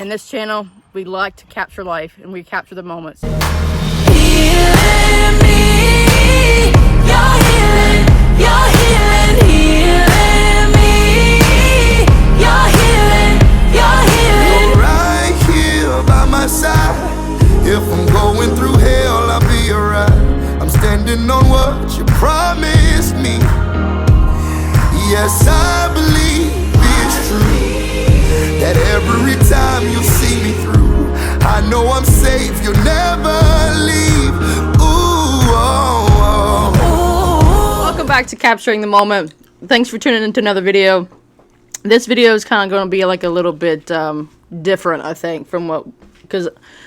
In this channel, we like to capture life and we capture the moments. Healing me, you're healing me, you're healing. You're right here by my side. If I'm going through hell, I'll be alright. I'm standing on what you promised me. Yes, I believe it's true that every time you see me through, I know I'm safe, you'll never leave. Ooh, oh, oh. Welcome back to Capturing the Moment. Thanks for tuning into another video. This video is kind of going to be like a little bit different, I think, from what, because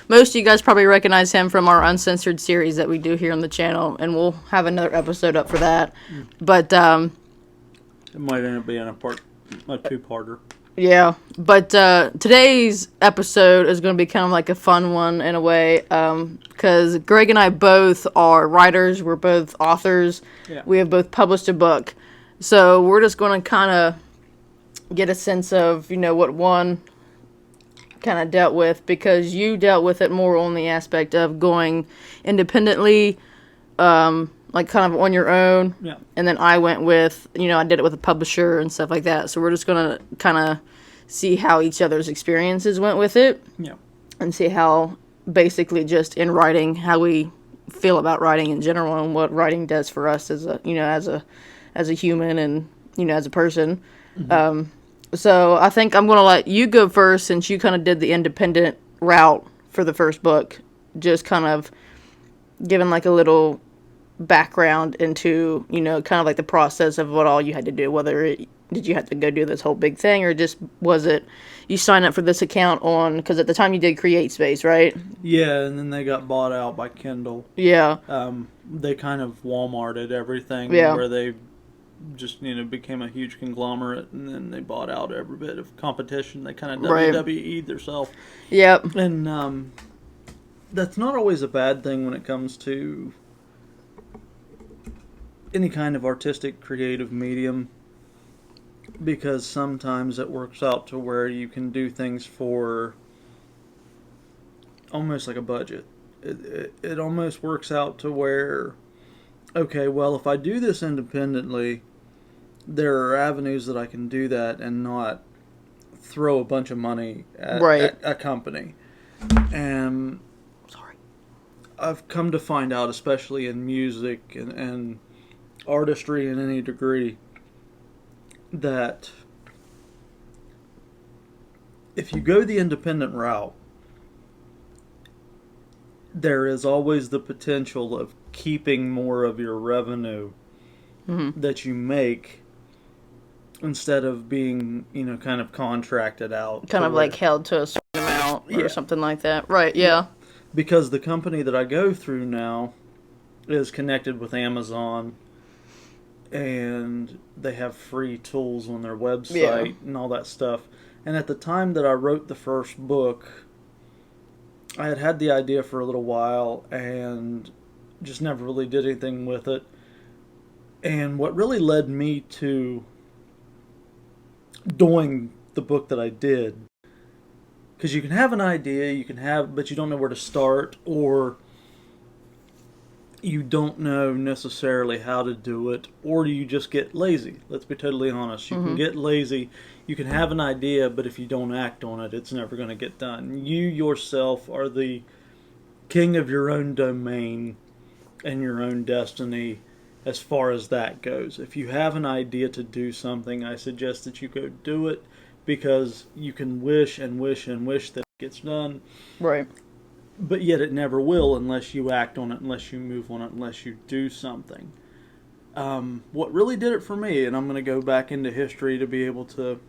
most of you guys probably recognize him from our uncensored series that we do here on the channel, and we'll have another episode up for that. But it might end up being a two-parter. yeah, but today's episode is going to be kind of like a fun one in a way, because Greg and I both are writers, we're both authors, we have both published a book, so we're just going to kind of get a sense of, you know, what one kind of dealt with, because you dealt with it more on the aspect of going independently, like kind of on your own, and then I went with, you know, I did it with a publisher and stuff like that, so we're just going to kind of see how each other's experiences went with it, and see how, basically just in writing, how we feel about writing in general, and what writing does for us as a, you know, as a human, and, you know, as a person. So I think I'm going to let you go first, since you kind of did the independent route for the first book, just kind of giving like a little background into, you know, kind of like the process of what all you had to do, did you have to go do this whole big thing, or just was it you signed up for this account on, because at the time you did CreateSpace, right? Yeah, and then they got bought out by Kindle. Yeah. They kind of Walmarted everything, where they just, you know, became a huge conglomerate, and then they bought out every bit of competition. They kind of WWE'd themselves. Yep. And that's not always a bad thing when it comes to any kind of artistic, creative medium, because sometimes it works out to where you can do things for almost like a budget. It almost works out to where, okay, well, if I do this independently, there are avenues that I can do that and not throw a bunch of money at a company. And I've come to find out, especially in music and artistry in any degree, that if you go the independent route, there is always the potential of keeping more of your revenue that you make, instead of being, you know, kind of contracted out. Kind of like held to a certain amount or something like that. Right, yeah. Because the company that I go through now is connected with Amazon, and they have free tools on their website and all that stuff. And at the time that I wrote the first book, I had the idea for a little while and just never really did anything with it. And what really led me to doing the book that I did, because you can have an idea, but you don't know where to start, or you don't know necessarily how to do it, or you just get lazy. Let's be totally honest. You can get lazy. You can have an idea, but if you don't act on it, it's never going to get done. You yourself are the king of your own domain and your own destiny as far as that goes. If you have an idea to do something, I suggest that you go do it, because you can wish and wish and wish that it gets done. Right. But yet it never will unless you act on it, unless you move on it, unless you do something. What really did it for me, and I'm going to go back into history to be able to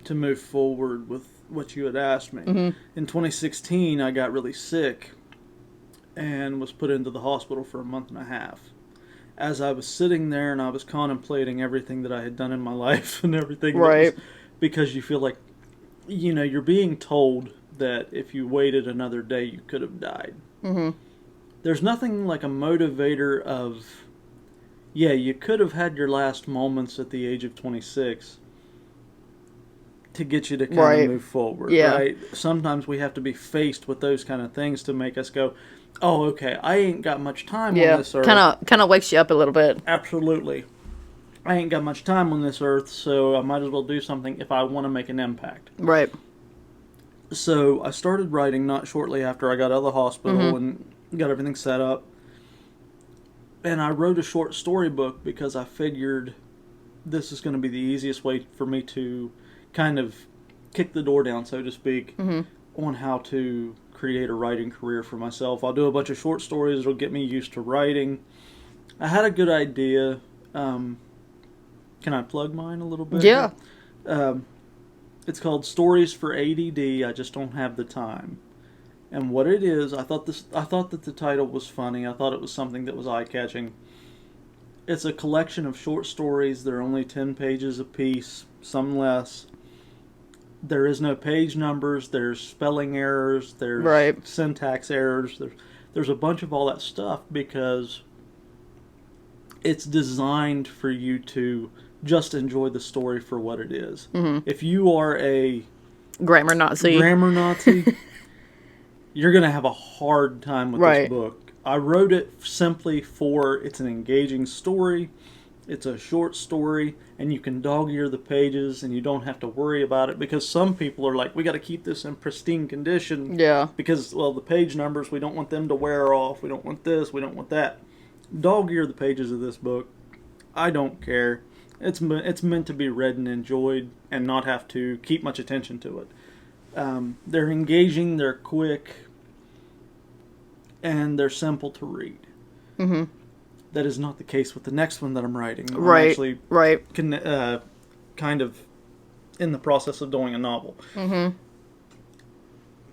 move forward with what you had asked me. In 2016, I got really sick and was put into the hospital for a month and a half. As I was sitting there and I was contemplating everything that I had done in my life and everything, because you feel like, you know, you're being told that if you waited another day, you could have died. There's nothing like a motivator of, you could have had your last moments at the age of 26, to get you to kind Right. of move forward, Yeah. right? Sometimes we have to be faced with those kind of things to make us go, oh, okay, I ain't got much time on Yeah. this earth. Kind of wakes you up a little bit. Absolutely. I ain't got much time on this earth, so I might as well do something if I want to make an impact. Right. So I started writing not shortly after I got out of the hospital and got everything set up. And I wrote a short storybook because I figured this is going to be the easiest way for me to kind of kick the door down, so to speak, on how to create a writing career for myself. I'll do a bunch of short stories that'll get me used to writing. I had a good idea. Can I plug mine a little bit? Yeah. It's called Stories for ADD. I just don't have the time. And what it is, I thought that the title was funny. I thought it was something that was eye-catching. It's a collection of short stories. They're only 10 pages apiece, some less. There is no page numbers. There's spelling errors. There's Right. syntax errors. There's a bunch of all that stuff because it's designed for you to just enjoy the story for what it is. If you are a Grammar Nazi. grammar Nazi, you're going to have a hard time with Right. this book. I wrote it simply for it's an engaging story. It's a short story, and you can dog-ear the pages, and you don't have to worry about it because some people are like, we got to keep this in pristine condition. Yeah. Because, well, the page numbers, we don't want them to wear off. We don't want this. We don't want that. Dog-ear the pages of this book. I don't care. It's meant to be read and enjoyed and not have to keep much attention to it. They're engaging, they're quick, and they're simple to read. Mm-hmm. That is not the case with the next one that I'm writing. I'm Right. actually Right. kind of in the process of doing a novel. Mm-hmm.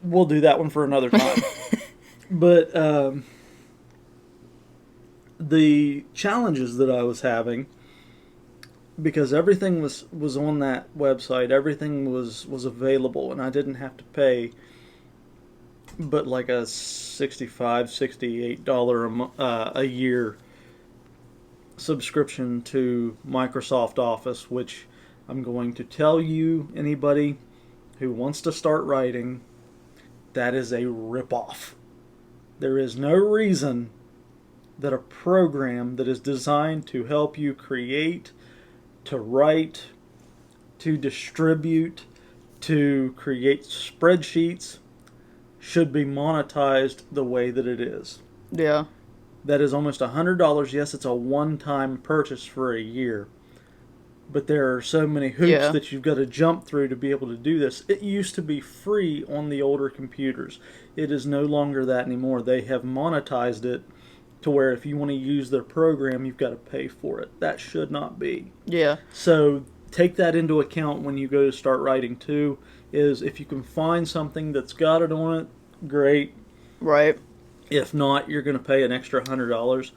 We'll do that one for another time. But the challenges that I was having, because everything was on that website, everything was available, and I didn't have to pay but like a $65, $68 a year subscription to Microsoft Office, which I'm going to tell you, anybody who wants to start writing, that is a ripoff. There is no reason that a program that is designed to help you create, to write, to distribute, to create spreadsheets should be monetized the way that it is. Yeah. That is almost $100. Yes, it's a one-time purchase for a year. But there are so many hoops that you've got to jump through to be able to do this. It used to be free on the older computers. It is no longer that anymore. They have monetized it to where if you want to use their program, you've got to pay for it. That should not be. Yeah. So take that into account when you go to start writing too, is if you can find something that's got it on it, great. Right. If not, you're going to pay an extra $100.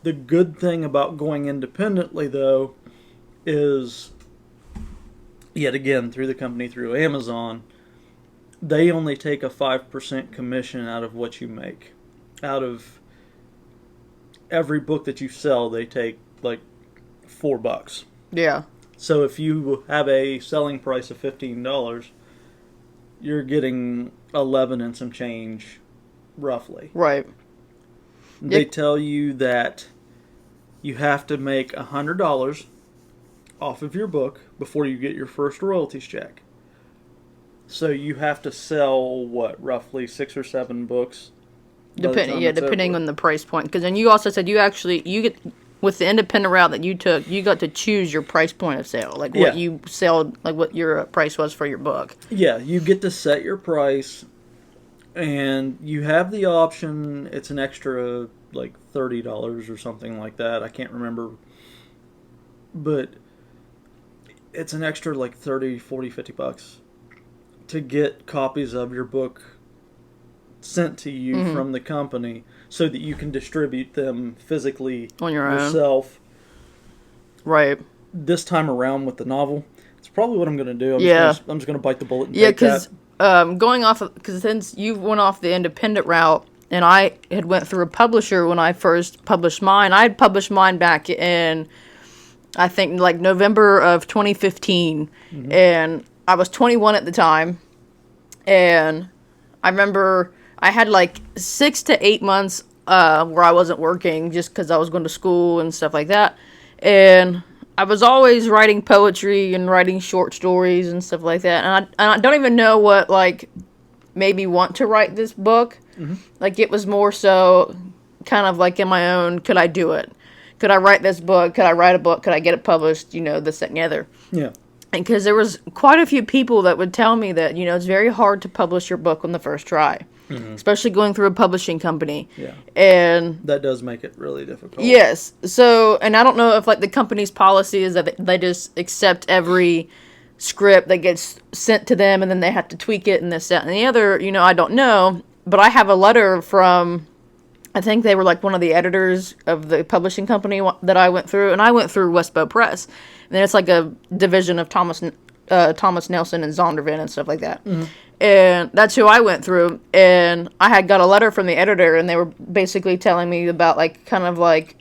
The good thing about going independently, though, is, yet again, through the company, through Amazon, they only take a 5% commission out of what you make. Out of every book that you sell, they take like $4. Yeah. So if you have a selling price of $15, you're getting 11 and some change, roughly. Right. They Yeah. tell you that you have to make $100 off of your book before you get your first royalties check. So you have to sell, what, roughly 6 or 7 books? Depending on the price point. Because then you also said you get with the independent route that you took, you got to choose your price point of sale, like what you sell, like what your price was for your book. Yeah, you get to set your price, and you have the option. It's an extra like $30 or something like that. I can't remember, but it's an extra like 30, 40, 50 bucks to get copies of your book sent to you from the company so that you can distribute them physically On your own. yourself. Right. This time around with the novel, it's probably what I'm going to do. I'm just going to bite the bullet and Yeah, take that. because going off, because since you went off the independent route, and I had went through a publisher when I first published mine. I had published mine back in, I think, like November of 2015, and I was 21 at the time, and I remember I had like 6 to 8 months where I wasn't working just because I was going to school and stuff like that. And I was always writing poetry and writing short stories and stuff like that. And I don't even know what, like, made me want to write this book. Mm-hmm. Like, it was more so kind of like in my own, could I do it? Could I write this book? Could I write a book? Could I get it published? You know, this, that, and the other. Yeah. And because there was quite a few people that would tell me that, you know, it's very hard to publish your book on the first try. Mm-hmm. Especially going through a publishing company. Yeah. And that does make it really difficult. Yes. So, and I don't know if, like, the company's policy is that they just accept every script that gets sent to them and then they have to tweak it and this, that, and the other. You know, I don't know. But I have a letter from, I think they were, like, one of the editors of the publishing company that I went through. And I went through Westbow Press. And then it's like a division of Thomas Nelson and Zondervan and stuff like that. Mm-hmm. And that's who I went through. And I had got a letter from the editor, and they were basically telling me about, like, kind of like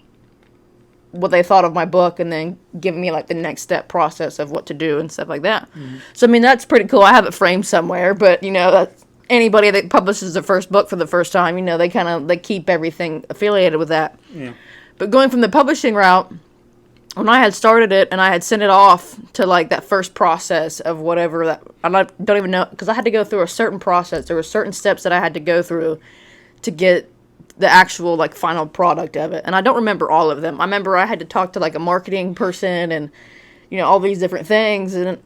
what they thought of my book, and then giving me, like, the next step process of what to do and stuff like that. Mm-hmm. So, I mean, that's pretty cool. I have it framed somewhere, but, you know, that's anybody that publishes their first book for the first time, you know, they keep everything affiliated with that. Yeah. But going from the publishing route, when I had started it and I had sent it off to, like, that first process of whatever that, I don't even know, because I had to go through a certain process. There were certain steps that I had to go through to get the actual, like, final product of it. And I don't remember all of them. I remember I had to talk to, like, a marketing person and, you know, all these different things. And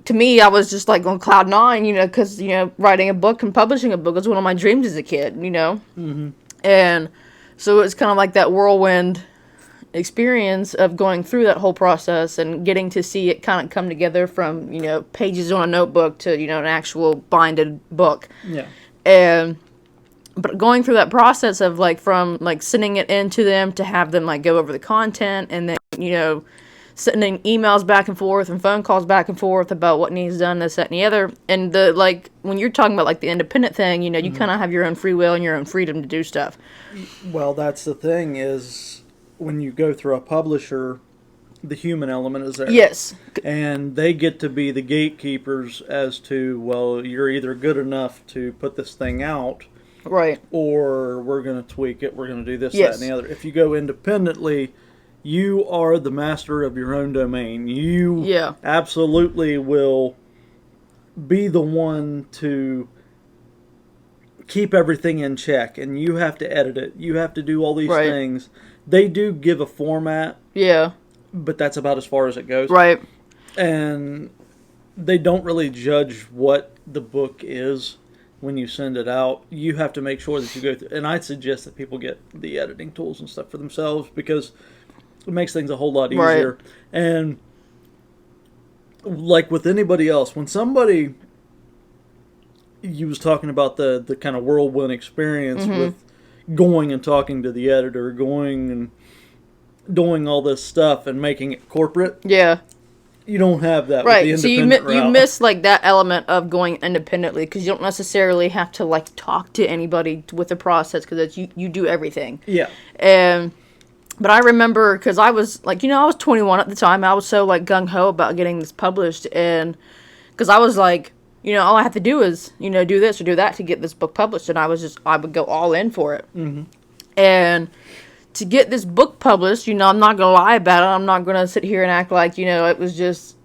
to me, I was just, like, on cloud nine, you know, because, you know, writing a book and publishing a book was one of my dreams as a kid, you know. Mm-hmm. And so it was kind of like that whirlwind experience of going through that whole process and getting to see it kind of come together from, you know, pages on a notebook to, you know, an actual binded book. Yeah. But going through that process of, like, from, like, sending it in to them to have them, like, go over the content and then, you know, sending emails back and forth and phone calls back and forth about what needs done, this, that, and the other. And the, like, when you're talking about, like, the independent thing, you know, you kind of have your own free will and your own freedom to do stuff. Well, that's the thing is, when you go through a publisher, the human element is there. Yes. And they get to be the gatekeepers as to, well, you're either good enough to put this thing out, right, or we're going to tweak it, we're going to do this, that, and the other. If you go independently, you are the master of your own domain. You absolutely will be the one to keep everything in check, and you have to edit it. You have to do all these things. They do give a format. Yeah. But that's about as far as it goes. Right. And they don't really judge what the book is when you send it out. You have to make sure that you go through. And I'd suggest that people get the editing tools and stuff for themselves because it makes things a whole lot easier. Right. And like with anybody else, when somebody, you was talking about the kind of whirlwind experience with going and talking to the editor, going and doing all this stuff and making it corporate. Yeah. You don't have that with the independent route. You miss, like, that element of going independently because you don't necessarily have to, like, talk to anybody with the process because you do everything. Yeah. But I remember, because I was, like, you know, I was 21 at the time. I was so, like, gung-ho about getting this published. And because I was like, you know, all I have to do is, you know, do this or do that to get this book published. And I would go all in for it. Mm-hmm. And to get this book published, you know, I'm not going to lie about it. I'm not going to sit here and act like, you know, it was just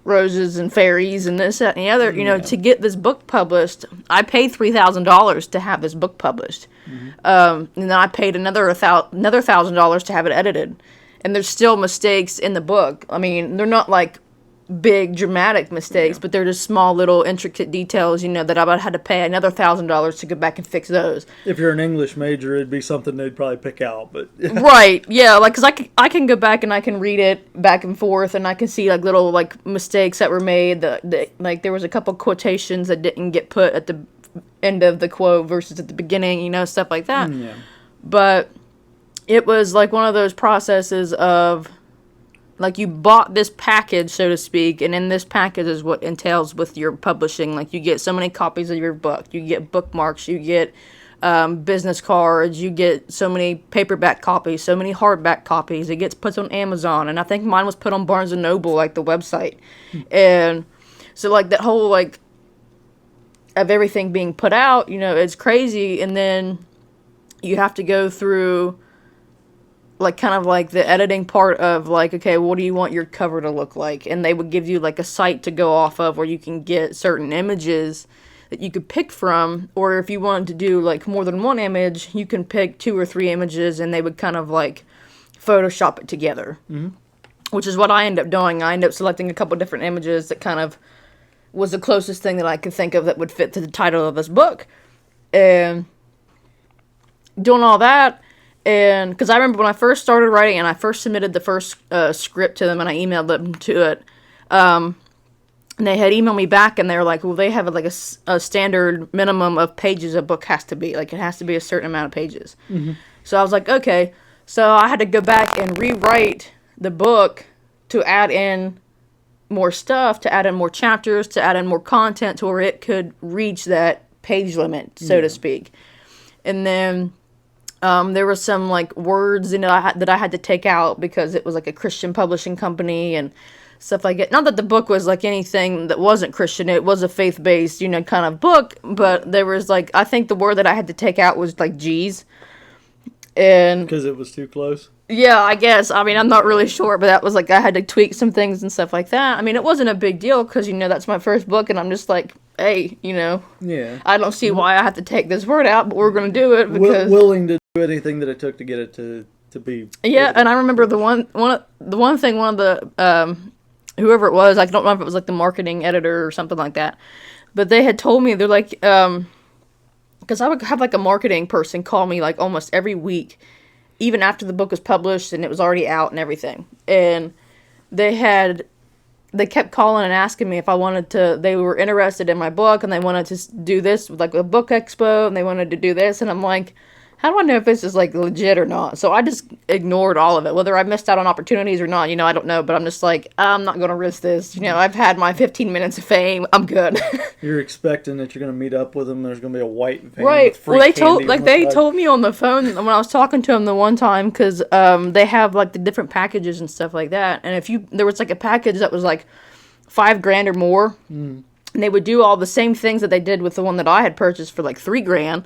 roses and fairies and this, that, and the other. You know, to get this book published, I paid $3,000 to have this book published. Mm-hmm. And then I paid another $1,000 to have it edited. And there's still mistakes in the book. I mean, they're not like big dramatic mistakes, but they're just small little intricate details, you know, that I would have had to pay another $1,000 to go back and fix those. If you're an English major, it'd be something they'd probably pick out, but right, yeah, like, because I can go back and I can read it back and forth, and I can see, like, little, like, mistakes that were made, like, there was a couple quotations that didn't get put at the end of the quote versus at the beginning, you know, stuff like that. Yeah. But it was, like, one of those processes of, like, you bought this package, so to speak, and in this package is what entails with your publishing. Like, you get so many copies of your book, you get bookmarks, you get business cards, you get so many paperback copies, so many hardback copies. It gets put on Amazon, and I think mine was put on Barnes & Noble, like the website. And So like that whole like of everything being put out, you know, it's crazy. And then you have to go through like kind of like the editing part of like, okay, what do you want your cover to look like? And they would give you like a site to go off of where you can get certain images that you could pick from, or if you wanted to do like more than one image, you can pick 2 or 3 images and they would kind of like Photoshop it together. Which is what I ended up doing. I ended up selecting a couple different images that kind of was the closest thing that I could think of that would fit to the title of this book. And doing all that, and because I remember when I first started writing and I first submitted the first script to them and I emailed them to it, and they had emailed me back and they were like, well, they have like a standard minimum of pages a book has to be. Like, it has to be a certain amount of pages. So I was like, okay. So I had to go back and rewrite the book to add in more stuff, to add in more chapters, to add in more content to where it could reach that page limit, so to speak. And then there were some like words in it that I had to take out because it was like a Christian publishing company and stuff like that. Not that the book was like anything that wasn't Christian. It was a faith-based, you know, kind of book. But there was like, I think the word that I had to take out was like G's. And Because it was too close. yeah, I guess. I mean, I'm not really sure, but that was like, I had to tweak some things and stuff like that. I mean, it wasn't a big deal because, you know, that's my first book and I'm just like, hey, you know, Yeah. I don't see why I have to take this word out, but we're going to do it because... Willing to do anything that it took to get it to be... Yeah, and I remember the one of the whoever it was, I don't know if it was like the marketing editor or something like that, but they had told me, they're like, because I would have like a marketing person call me like almost every week, even after the book was published and it was already out and everything, and they kept calling and asking me if I wanted to, they were interested in my book and they wanted to do this with like a book expo and they wanted to do this, and I'm like, how do I know if this is like legit or not? So I just ignored all of it, whether I missed out on opportunities or not, you know, I don't know, but I'm just like, I'm not going to risk this. You know, I've had my 15 minutes of fame. I'm good. You're expecting that you're going to meet up with them. There's going to be a white van Right. with free Well, candy they on the told me on the phone when I was talking to them the one time, because they have like the different packages and stuff like that. And there was like a package that was like $5,000 or more, and they would do all the same things that they did with the one that I had purchased for like $3,000.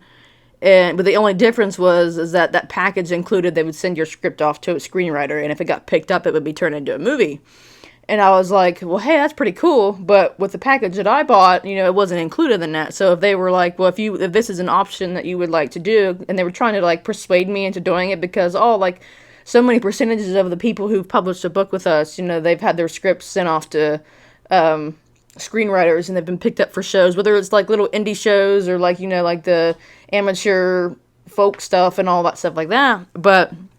But the only difference is that package included, they would send your script off to a screenwriter, and if it got picked up, it would be turned into a movie. And I was like, well, hey, that's pretty cool. But with the package that I bought, you know, it wasn't included in that. So if they were like, well, if this is an option that you would like to do, and they were trying to like persuade me into doing it because, like so many percentages of the people who've published a book with us, you know, they've had their scripts sent off to screenwriters and they've been picked up for shows, whether it's like little indie shows or like, you know, like the amateur folk stuff and all that stuff like that. And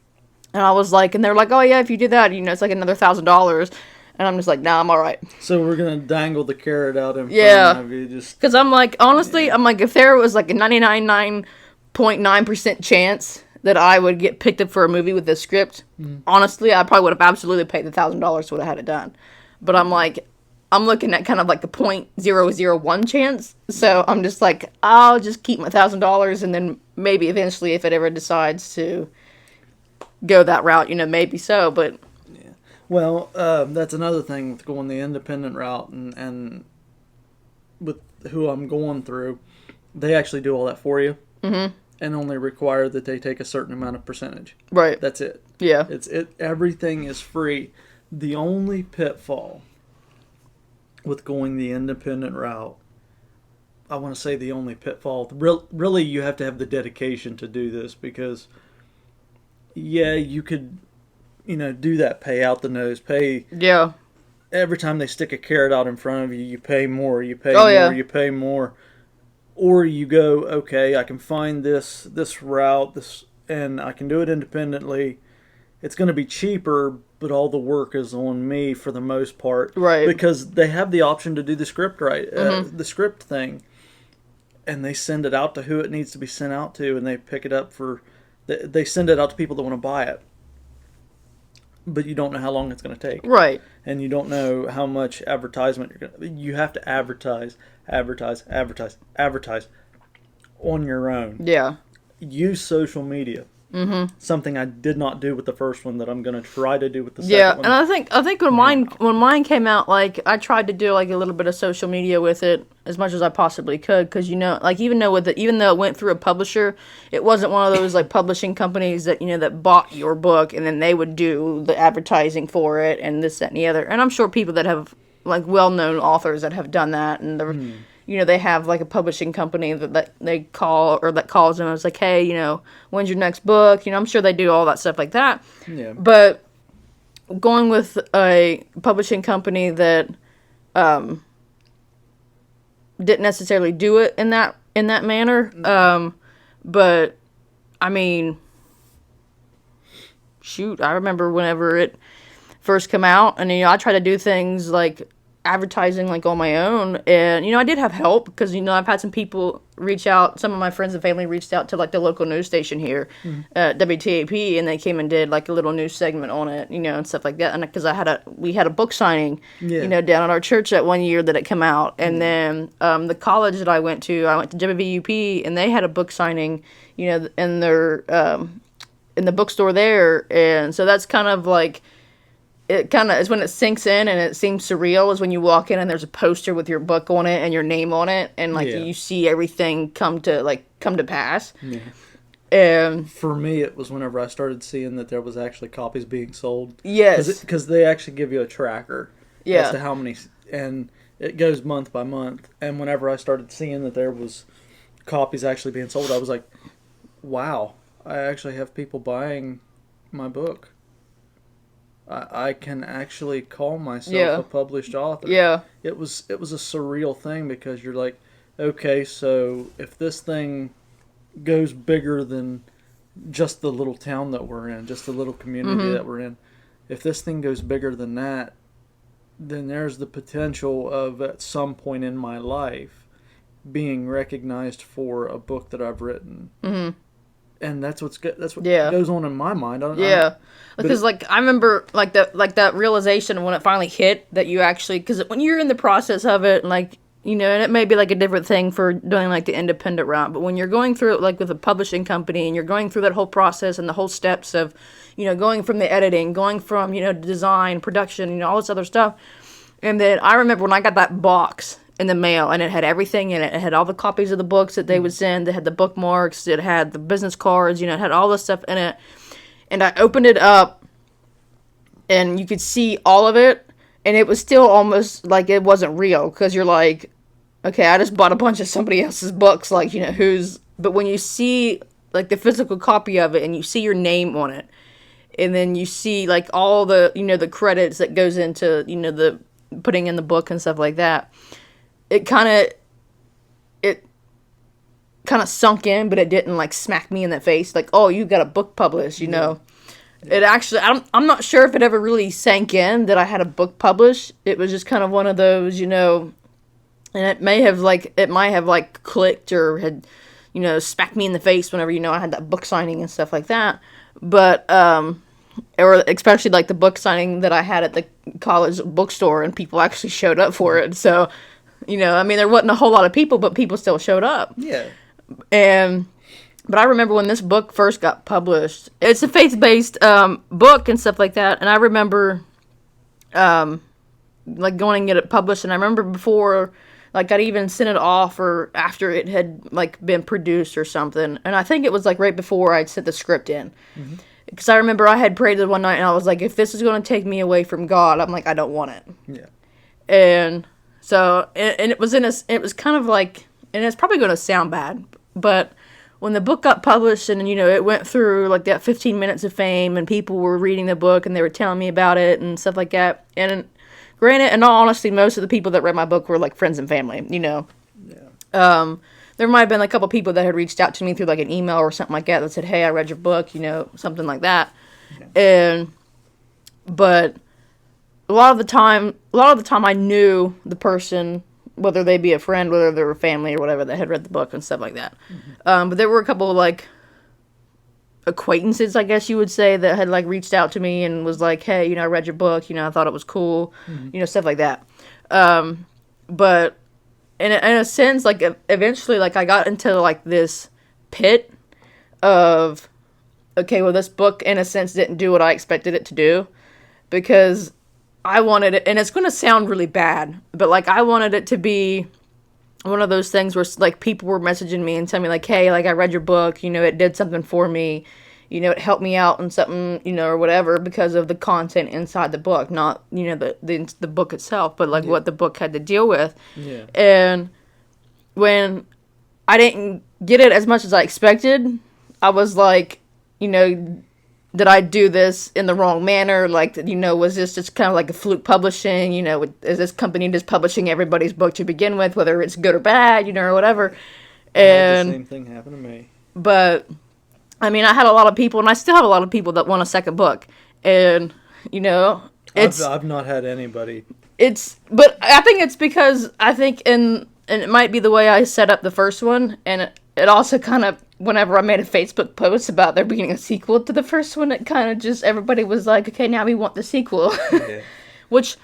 I was like, and they're like, oh yeah, if you do that, you know, it's like another $1,000. And I'm just like, nah, I'm all right. So we're going to dangle the carrot out in front of you. Because I'm like, honestly, I'm like, if there was like a 99.9% chance that I would get picked up for a movie with this script, honestly, I probably would have absolutely paid the $1,000 to would have had it done. But I'm like, I'm looking at kind of like a 0.001 chance. So I'm just like, I'll just keep my $1,000 and then maybe eventually if it ever decides to go that route, you know, maybe so. But yeah. Well, that's another thing with going the independent route and with who I'm going through. They actually do all that for you. Mm-hmm. And only require that they take a certain amount of percentage. Right. That's it. Yeah. Everything is free. The only pitfall with going the independent route, I want to say the only pitfall, really you have to have the dedication to do this because, yeah, you could, you know, do that, pay out the nose, pay. Yeah. Every time they stick a carrot out in front of you, you pay more, you pay you pay more. Or you go, okay, I can find this route, and I can do it independently. It's going to be cheaper, but all the work is on me for the most part. Right. Because they have the option to do the script the script thing. And they send it out to who it needs to be sent out to, and they pick it up they send it out to people that want to buy it. But you don't know how long it's going to take. Right. And you don't know how much advertisement you have to advertise on your own. Yeah. Use social media. Something I did not do with the first one that I'm going to try to do with the Yeah, second and one. I think when mine came out, like I tried to do like a little bit of social media with it as much as I possibly could, because like even though it went through a publisher, it wasn't one of those like publishing companies that that bought your book and then they would do the advertising for it and this, that, and the other. And I'm sure people that have like well-known authors that have done that, and they have like a publishing company that they call, or that calls them and it's like, hey, when's your next book? I'm sure they do all that stuff like that. Yeah. But going with a publishing company that didn't necessarily do it in that manner, but I mean, shoot, I remember whenever it first came out, and I tried to do things like advertising like on my own, and I did have help because I've had some people reach out. Some of my friends and family reached out to like the local news station here, WTAP, and they came and did like a little news segment on it, and stuff like that. And because we had a book signing, down at our church that one year that it came out, and then the college that I went to WVUP, and they had a book signing, in their in the bookstore there, and so that's kind of like. It kind of is when it sinks in and it seems surreal is when you walk in and there's a poster with your book on it and your name on it, and like you see everything come to pass. Yeah. And for me, it was whenever I started seeing that there was actually copies being sold. Yes, because they actually give you a tracker as to how many, and it goes month by month. And whenever I started seeing that there was copies actually being sold, I was like, wow, I actually have people buying my book. I can actually call myself a published author. Yeah. It was a surreal thing, because you're like, okay, so if this thing goes bigger than just the little town that we're in, just the little community that we're in, if this thing goes bigger than that, then there's the potential of at some point in my life being recognized for a book that I've written. Mm-hmm. And that's what goes on in my mind. Because I remember like that realization when it finally hit that you actually, because when you're in the process of it, and and it may be like a different thing for doing like the independent route, but when you're going through it like with a publishing company and you're going through that whole process and the whole steps of, going from the editing, going from, design, production, all this other stuff. And then I remember when I got that box in the mail, and it had everything in it. It had all the copies of the books that they would send. It had the bookmarks. It had the business cards. It had all this stuff in it. And I opened it up, and you could see all of it, and it was still almost like it wasn't real, because you're like, okay, I just bought a bunch of somebody else's books, but when you see like the physical copy of it, and you see your name on it, and then you see like all the the credits that goes into the putting in the book and stuff like that. It kind of sunk in, but it didn't like smack me in the face like, oh, you got a book published, Yeah. It actually, I'm not sure if it ever really sank in that I had a book published. It was just kind of one of those, and it might have clicked or had, smacked me in the face whenever, I had that book signing and stuff like that. But, or especially like the book signing that I had at the college bookstore, and people actually showed up for it. So, there wasn't a whole lot of people, but people still showed up. Yeah. But I remember when this book first got published, it's a faith-based book and stuff like that. And I remember, going to get it published. And I remember before, I'd even sent it off or after it had, been produced or something. And I think it was, right before I'd sent the script in. Mm-hmm. Because I remember I had prayed one night, and I was like, if this is going to take me away from God, I'm like, I don't want it. Yeah. And so, and it was kind of like, and it's probably going to sound bad, but when the book got published and, it went through, that 15 minutes of fame, and people were reading the book, and they were telling me about it and stuff like that. And granted, in all honesty, most of the people that read my book were, friends and family, Yeah. There might have been a couple people that had reached out to me through, an email or something like that said, hey, I read your book, something like that. Yeah. But a lot of the time I knew the person, whether they be a friend, whether they were family or whatever, that had read the book and stuff like that. Mm-hmm. But there were a couple of, acquaintances, I guess you would say, that had, reached out to me and was like, hey, I read your book, I thought it was cool, stuff like that. But in a sense, eventually, I got into, this pit of, okay, well, this book, in a sense, didn't do what I expected it to do, because I wanted it, and it's going to sound really bad, but, like, I wanted it to be one of those things where, like, people were messaging me and telling me, like, hey, like, I read your book, you know, it did something for me, you know, it helped me out in something, you know, or whatever, because of the content inside the book, not, you know, the book itself, but, like, what the book had to deal with. Yeah. And when I didn't get it as much as I expected, I was like, you know, did I do this in the wrong manner? Like, you know, was this just kind of like a fluke publishing? You know, is this company just publishing everybody's book to begin with, whether it's good or bad, you know, or whatever? And the same thing happened to me. But I mean, I had a lot of people, and I still have a lot of people that want a second book, and you know, I've not had anybody. But I think it's because and it might be the way I set up the first one, and it also kind of, whenever I made a Facebook post about there being a sequel to the first one, it kind of just, everybody was like, okay, now we want the sequel. Yeah. Which,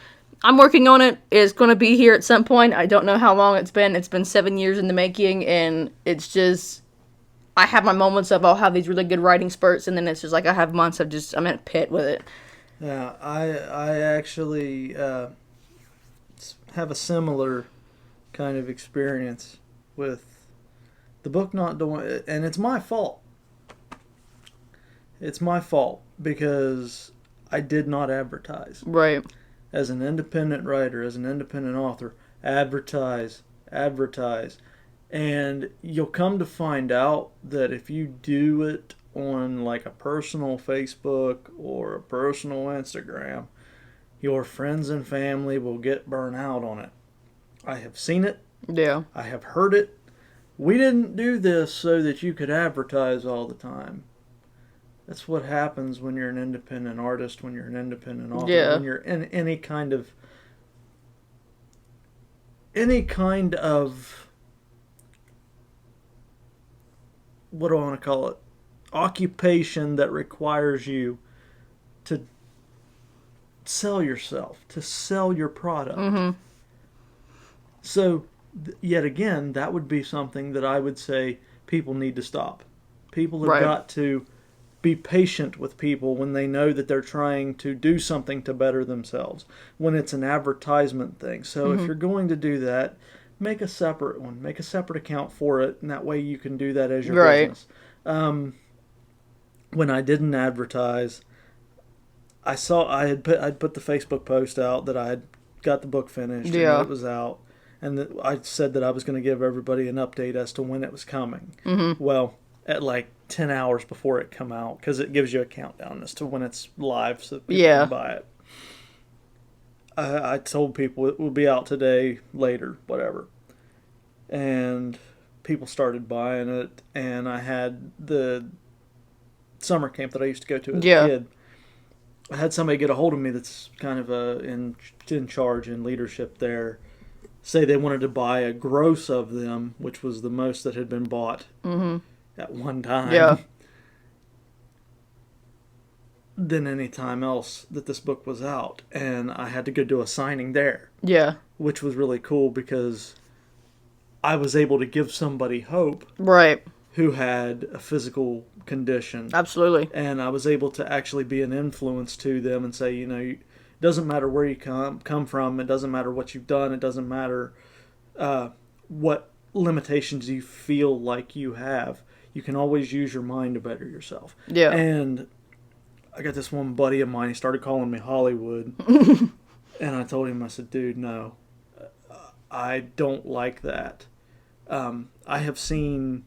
I'm working on it. It's going to be here at some point. I don't know how long it's been. It's been 7 years in the making, and it's just, I have my moments of, I'll have these really good writing spurts, and then it's just like, I have months of just, I'm in a pit with it. Yeah, I actually have a similar kind of experience with the book not doing, and it's my fault. It's my fault because I did not advertise. Right. As an independent writer, as an independent author, advertise. And you'll come to find out that if you do it on like a personal Facebook or a personal Instagram, your friends and family will get burnt out on it. I have seen it. Yeah. I have heard it. We didn't do this so that you could advertise all the time. That's what happens when you're an independent artist, when you're an independent author, Yeah. when you're in any kind of what do I want to call it? Occupation that requires you to sell yourself, to sell your product. Mm-hmm. So, yet again, that would be something that I would say people need to stop. People have Right. got to be patient with people when they know that they're trying to do something to better themselves, when it's an advertisement thing. So if you're going to do that, make a separate one. Make a separate account for it, and that way you can do that as your Right. business. When I didn't advertise, I'd put the Facebook post out that I had got the book finished and Yeah. that it was out, and that I said that I was going to give everybody an update as to when it was coming. Mm-hmm. Well, at like 10 hours before it come out, because it gives you a countdown as to when it's live so people can buy it. I told people it will be out today, later, whatever. And people started buying it, and I had the summer camp that I used to go to as a kid. I had somebody get a hold of me that's kind of in charge in leadership there, say they wanted to buy a gross of them, which was the most that had been bought at one time. Yeah. Than any time else that this book was out, and I had to go do a signing there. Yeah. Which was really cool because I was able to give somebody hope Right. who had a physical condition. Absolutely. And I was able to actually be an influence to them and say, you know, it doesn't matter where you come from, it doesn't matter what you've done, it doesn't matter what limitations you feel like you have. You can always use your mind to better yourself. Yeah. And I got this one buddy of mine, he started calling me Hollywood. And I told him, I said, dude, no, I don't like that. I have seen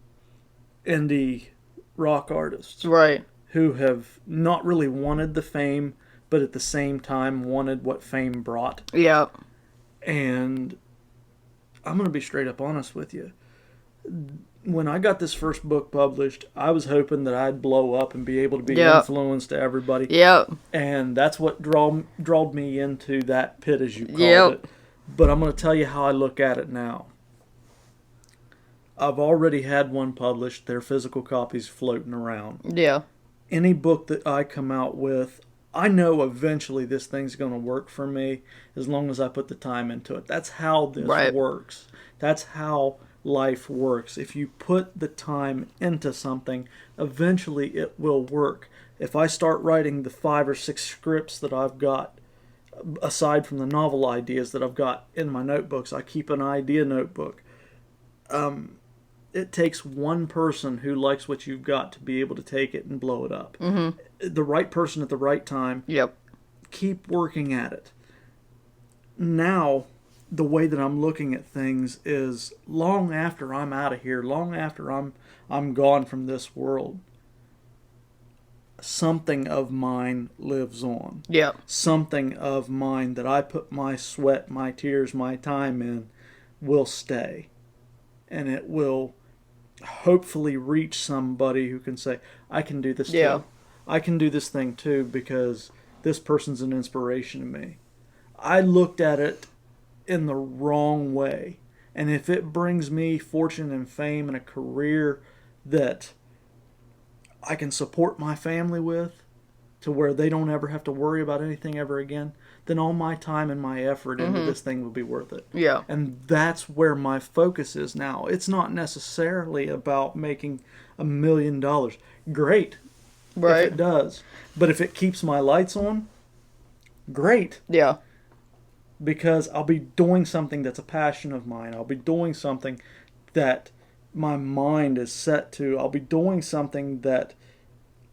indie rock artists Right. who have not really wanted the fame, but at the same time wanted what fame brought. Yeah. And I'm going to be straight up honest with you. When I got this first book published, I was hoping that I'd blow up and be able to be influenced to everybody. Yeah. And that's what drawed me into that pit, as you called Yep. it. But I'm going to tell you how I look at it now. I've already had one published. Their physical copies floating around. Yeah. Any book that I come out with, I know eventually this thing's going to work for me as long as I put the time into it. That's how this Right. works. That's how life works. If you put the time into something, eventually it will work. If I start writing the 5 or 6 scripts that I've got, aside from the novel ideas that I've got in my notebooks, I keep an idea notebook. It takes one person who likes what you've got to be able to take it and blow it up. Mm-hmm. The right person at the right time. Yep. Keep working at it. Now, the way that I'm looking at things is long after I'm out of here, long after I'm gone from this world, something of mine lives on. Yep. Something of mine that I put my sweat, my tears, my time in will stay. And it will hopefully reach somebody who can say, I can do this too. I can do this thing too because this person's an inspiration to me. I looked at it in the wrong way. And if it brings me fortune and fame and a career that I can support my family with, to where they don't ever have to worry about anything ever again, then all my time and my effort into this thing will be worth it. Yeah. And that's where my focus is now. It's not necessarily about making $1 million. Great. Right. If it does. But if it keeps my lights on, great. Yeah. Because I'll be doing something that's a passion of mine. I'll be doing something that my mind is set to. I'll be doing something that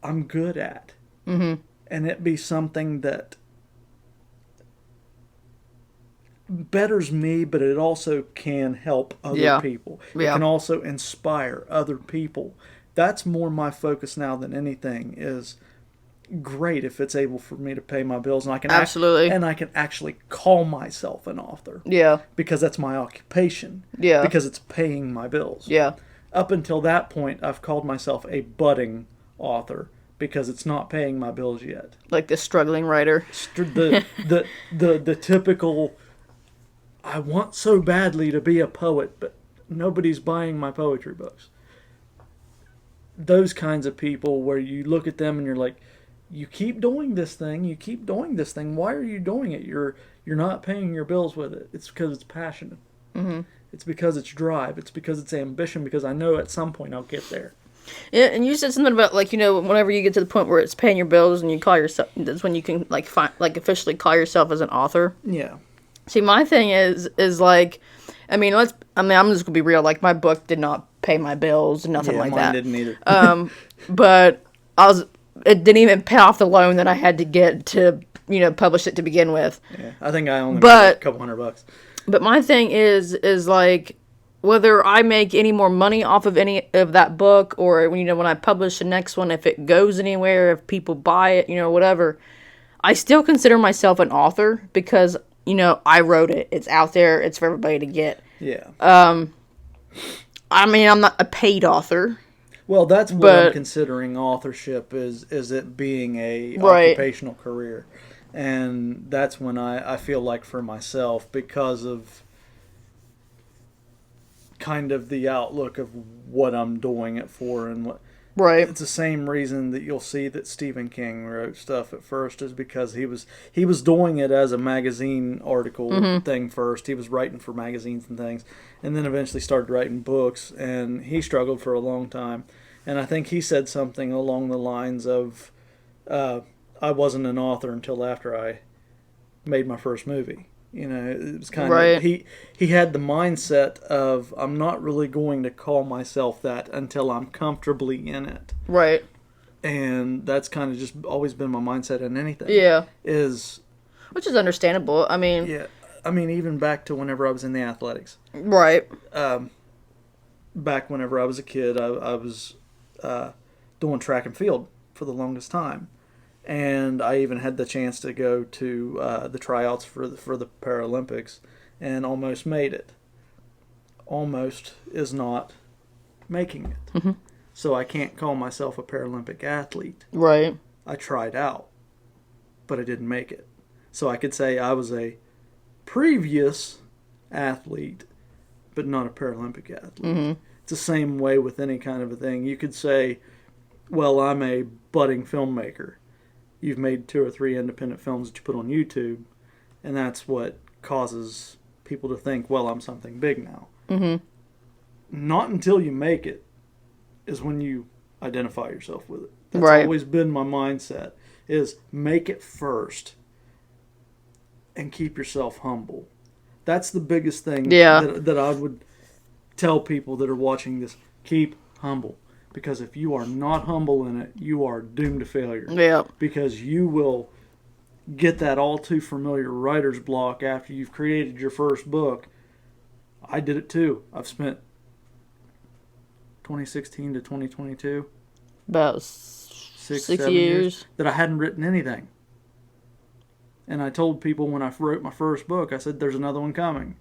I'm good at. Mm-hmm. And it be something that betters me, but it also can help other people. It can also inspire other people. That's more my focus now than anything. Is great if it's able for me to pay my bills, and I can absolutely, and I can actually call myself an author. Yeah, because that's my occupation. Yeah, because it's paying my bills. Yeah. Up until that point, I've called myself a budding author because it's not paying my bills yet. Like the struggling writer. The typical, I want so badly to be a poet, but nobody's buying my poetry books. Those kinds of people where you look at them and you're like, you keep doing this thing, why are you doing it? You're not paying your bills with it. It's because it's passionate. Mm-hmm. It's because it's drive. It's because it's ambition, because I know at some point I'll get there. Yeah, and you said something about, like, you know, whenever you get to the point where it's paying your bills and you call yourself, that's when you can, like, officially call yourself as an author. Yeah. See, my thing is like, I'm just going to be real, like, my book did not pay my bills, nothing like that. Mine didn't either. But it didn't even pay off the loan that I had to get to, publish it to begin with. Yeah, I think I only made a couple $100. But my thing is like, whether I make any more money off of any of that book, or, when I publish the next one, if it goes anywhere, if people buy it, whatever, I still consider myself an author because, I wrote it. It's out there. It's for everybody to get. Yeah. I'm not a paid author. Well, that's what I'm considering authorship is it being a occupational career. And that's when I feel like for myself, because of kind of the outlook of what I'm doing it for, and what. Right. It's the same reason that you'll see that Stephen King wrote stuff at first, is because he was doing it as a magazine article thing first. He was writing for magazines and things, and then eventually started writing books, and he struggled for a long time. And I think he said something along the lines of, I wasn't an author until after I made my first movie. It was kind of, he had the mindset of, I'm not really going to call myself that until I'm comfortably in it. Right. And that's kind of just always been my mindset in anything. Yeah. Which is understandable. Yeah. Even back to whenever I was in the athletics. Right. Back whenever I was a kid, I was doing track and field for the longest time. And I even had the chance to go to the tryouts for the Paralympics, and almost made it. Almost is not making it. Mm-hmm. So I can't call myself a Paralympic athlete. Right. I tried out, but I didn't make it. So I could say I was a previous athlete, but not a Paralympic athlete. Mm-hmm. It's the same way with any kind of a thing. You could say, well, I'm a budding filmmaker. You've made 2 or 3 independent films that you put on YouTube, and that's what causes people to think, well, I'm something big now. Mm-hmm. not until you make it is when you identify yourself with it. That's Right. always been my mindset, is make it first and keep yourself humble. That's the biggest thing Yeah. that I would tell people that are watching this. Keep humble. Because if you are not humble in it, you are doomed to failure. Yeah. Because you will get that all too familiar writer's block after you've created your first book. I did it too. I've spent 2016 to 2022, About 6 7 years. that I hadn't written anything. And I told people when I wrote my first book, I said, there's another one coming.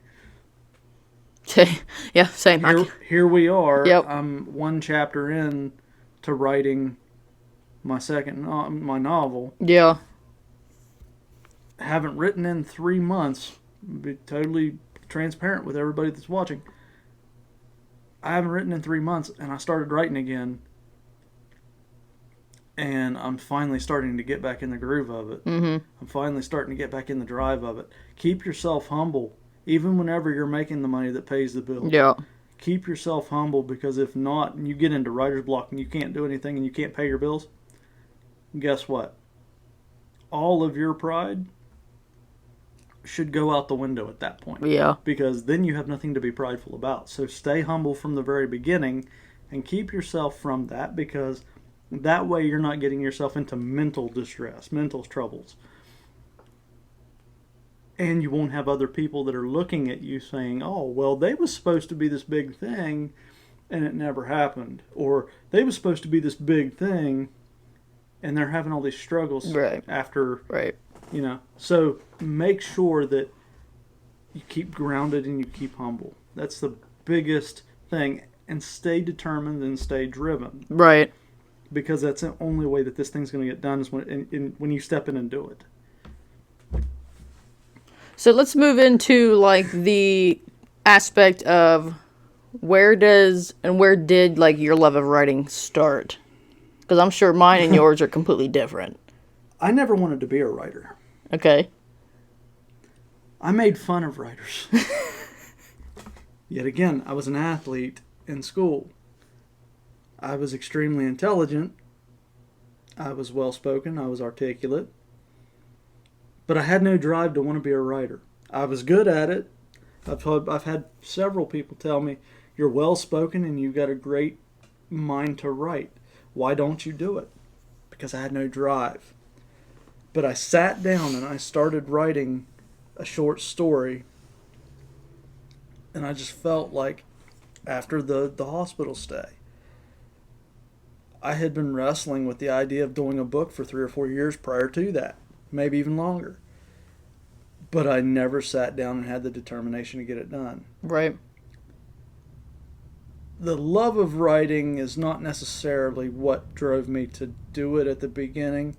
Yeah, same. Here we are. Yep. I'm one chapter in to writing my my novel. Yeah. Haven't written in 3 months. Be totally transparent with everybody that's watching. I haven't written in 3 months, and I started writing again. And I'm finally starting to get back in the groove of it. Mm-hmm. I'm finally starting to get back in the drive of it. Keep yourself humble, even whenever you're making the money that pays the bill. Yeah. Keep yourself humble, because if not, and you get into writer's block and you can't do anything and you can't pay your bills, guess what? All of your pride should go out the window at that point. Yeah. Because then you have nothing to be prideful about. So stay humble from the very beginning and keep yourself from that, because that way you're not getting yourself into mental distress, mental troubles. And you won't have other people that are looking at you saying, oh, well, they was supposed to be this big thing and it never happened. Or they was supposed to be this big thing and they're having all these struggles Right. after, Right. you know. So make sure that you keep grounded and you keep humble. That's the biggest thing. And stay determined and stay driven. Right. Because that's the only way that this thing's going to get done, is when you step in and do it. So let's move into like the aspect of where did like your love of writing start? Because I'm sure mine and yours are completely different. I never wanted to be a writer. Okay. I made fun of writers. Yet again, I was an athlete in school. I was extremely intelligent. I was well-spoken. I was articulate. But I had no drive to want to be a writer. I was good at it. I've had several people tell me, you're well-spoken and you've got a great mind to write. Why don't you do it? Because I had no drive. But I sat down and I started writing a short story. And I just felt like after the hospital stay, I had been wrestling with the idea of doing a book for 3 or 4 years prior to that, maybe even longer. But I never sat down and had the determination to get it done. Right. The love of writing is not necessarily what drove me to do it at the beginning.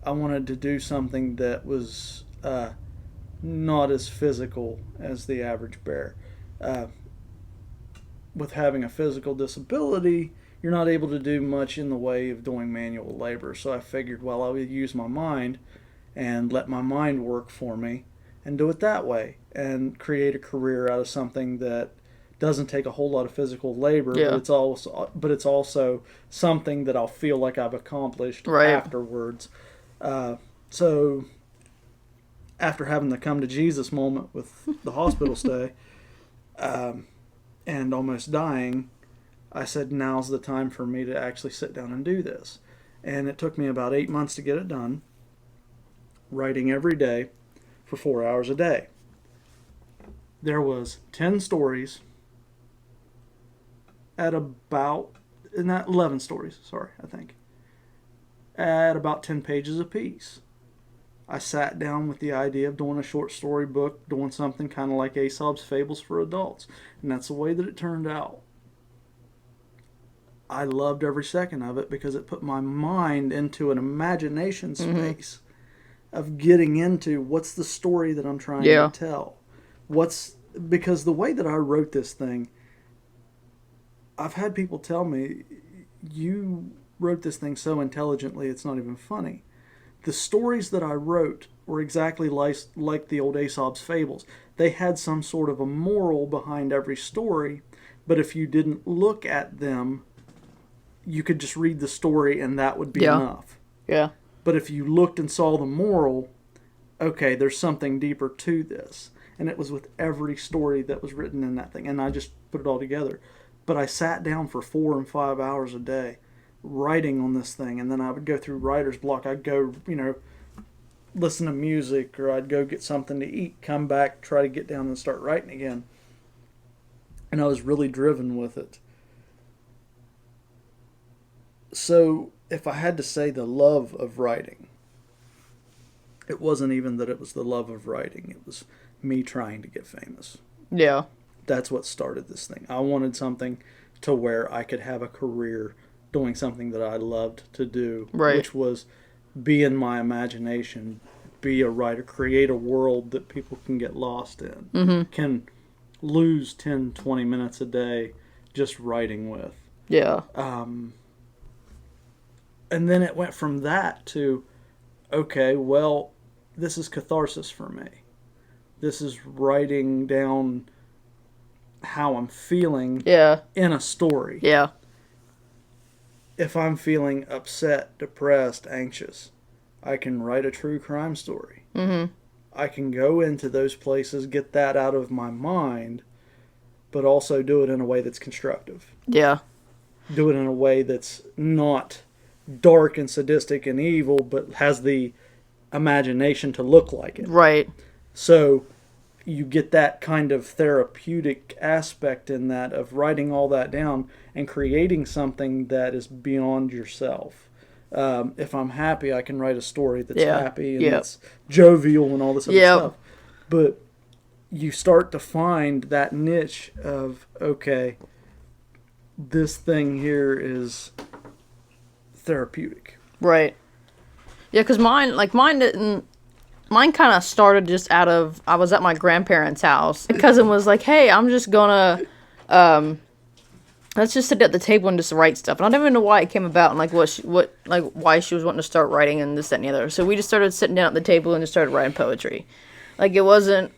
I wanted to do something that was not as physical as the average bear. With having a physical disability, you're not able to do much in the way of doing manual labor. So I figured, well, I would use my mind and let my mind work for me and do it that way and create a career out of something that doesn't take a whole lot of physical labor, Yeah. but it's also something that I'll feel like I've accomplished Right. afterwards. So after having the come to Jesus moment with the hospital stay and almost dying, I said, now's the time for me to actually sit down and do this. And it took me about 8 months to get it done, writing every day for 4 hours a day. There was 10 stories at about, not 11 stories, sorry, I think, at about 10 pages apiece. I sat down with the idea of doing a short story book, doing something kind of like Aesop's Fables for adults. And that's the way that it turned out. I loved every second of it because it put my mind into an imagination space of getting into what's the story that I'm trying to tell. Because the way that I wrote this thing, I've had people tell me, you wrote this thing so intelligently it's not even funny. The stories that I wrote were exactly like the old Aesop's Fables. They had some sort of a moral behind every story but if you didn't look at them, you could just read the story and that would be Yeah. enough. Yeah. But if you looked and saw the moral, okay, there's something deeper to this. And it was with every story that was written in that thing. And I just put it all together. But I sat down for 4 and 5 hours a day writing on this thing. And then I would go through writer's block. I'd go, listen to music, or I'd go get something to eat, come back, try to get down and start writing again. And I was really driven with it. So if I had to say the love of writing, it wasn't even that it was the love of writing. It was me trying to get famous. Yeah. That's what started this thing. I wanted something to where I could have a career doing something that I loved to do, Right. which was be in my imagination, be a writer, create a world that people can get lost in, can lose 10, 20 minutes a day just writing with. Yeah. And then it went from that to, okay, well, this is catharsis for me. This is writing down how I'm feeling Yeah. in a story. Yeah. If I'm feeling upset, depressed, anxious, I can write a true crime story. Mm-hmm. I can go into those places, get that out of my mind, but also do it in a way that's constructive. Yeah. Do it in a way that's not dark and sadistic and evil, but has the imagination to look like it. Right. So you get that kind of therapeutic aspect in that of writing all that down and creating something that is beyond yourself. If I'm happy, I can write a story that's Yeah. happy and Yep. that's jovial and all this other Yep. stuff. But you start to find that niche of, okay, this thing here is therapeutic. Right. Yeah, because mine didn't. Mine kind of started just out of, I was at my grandparents' house. My cousin was like, hey, I'm just gonna, let's just sit at the table and just write stuff. And I don't even know why it came about and like why she was wanting to start writing and this, that, and the other. So we just started sitting down at the table and just started writing poetry. Like it wasn't,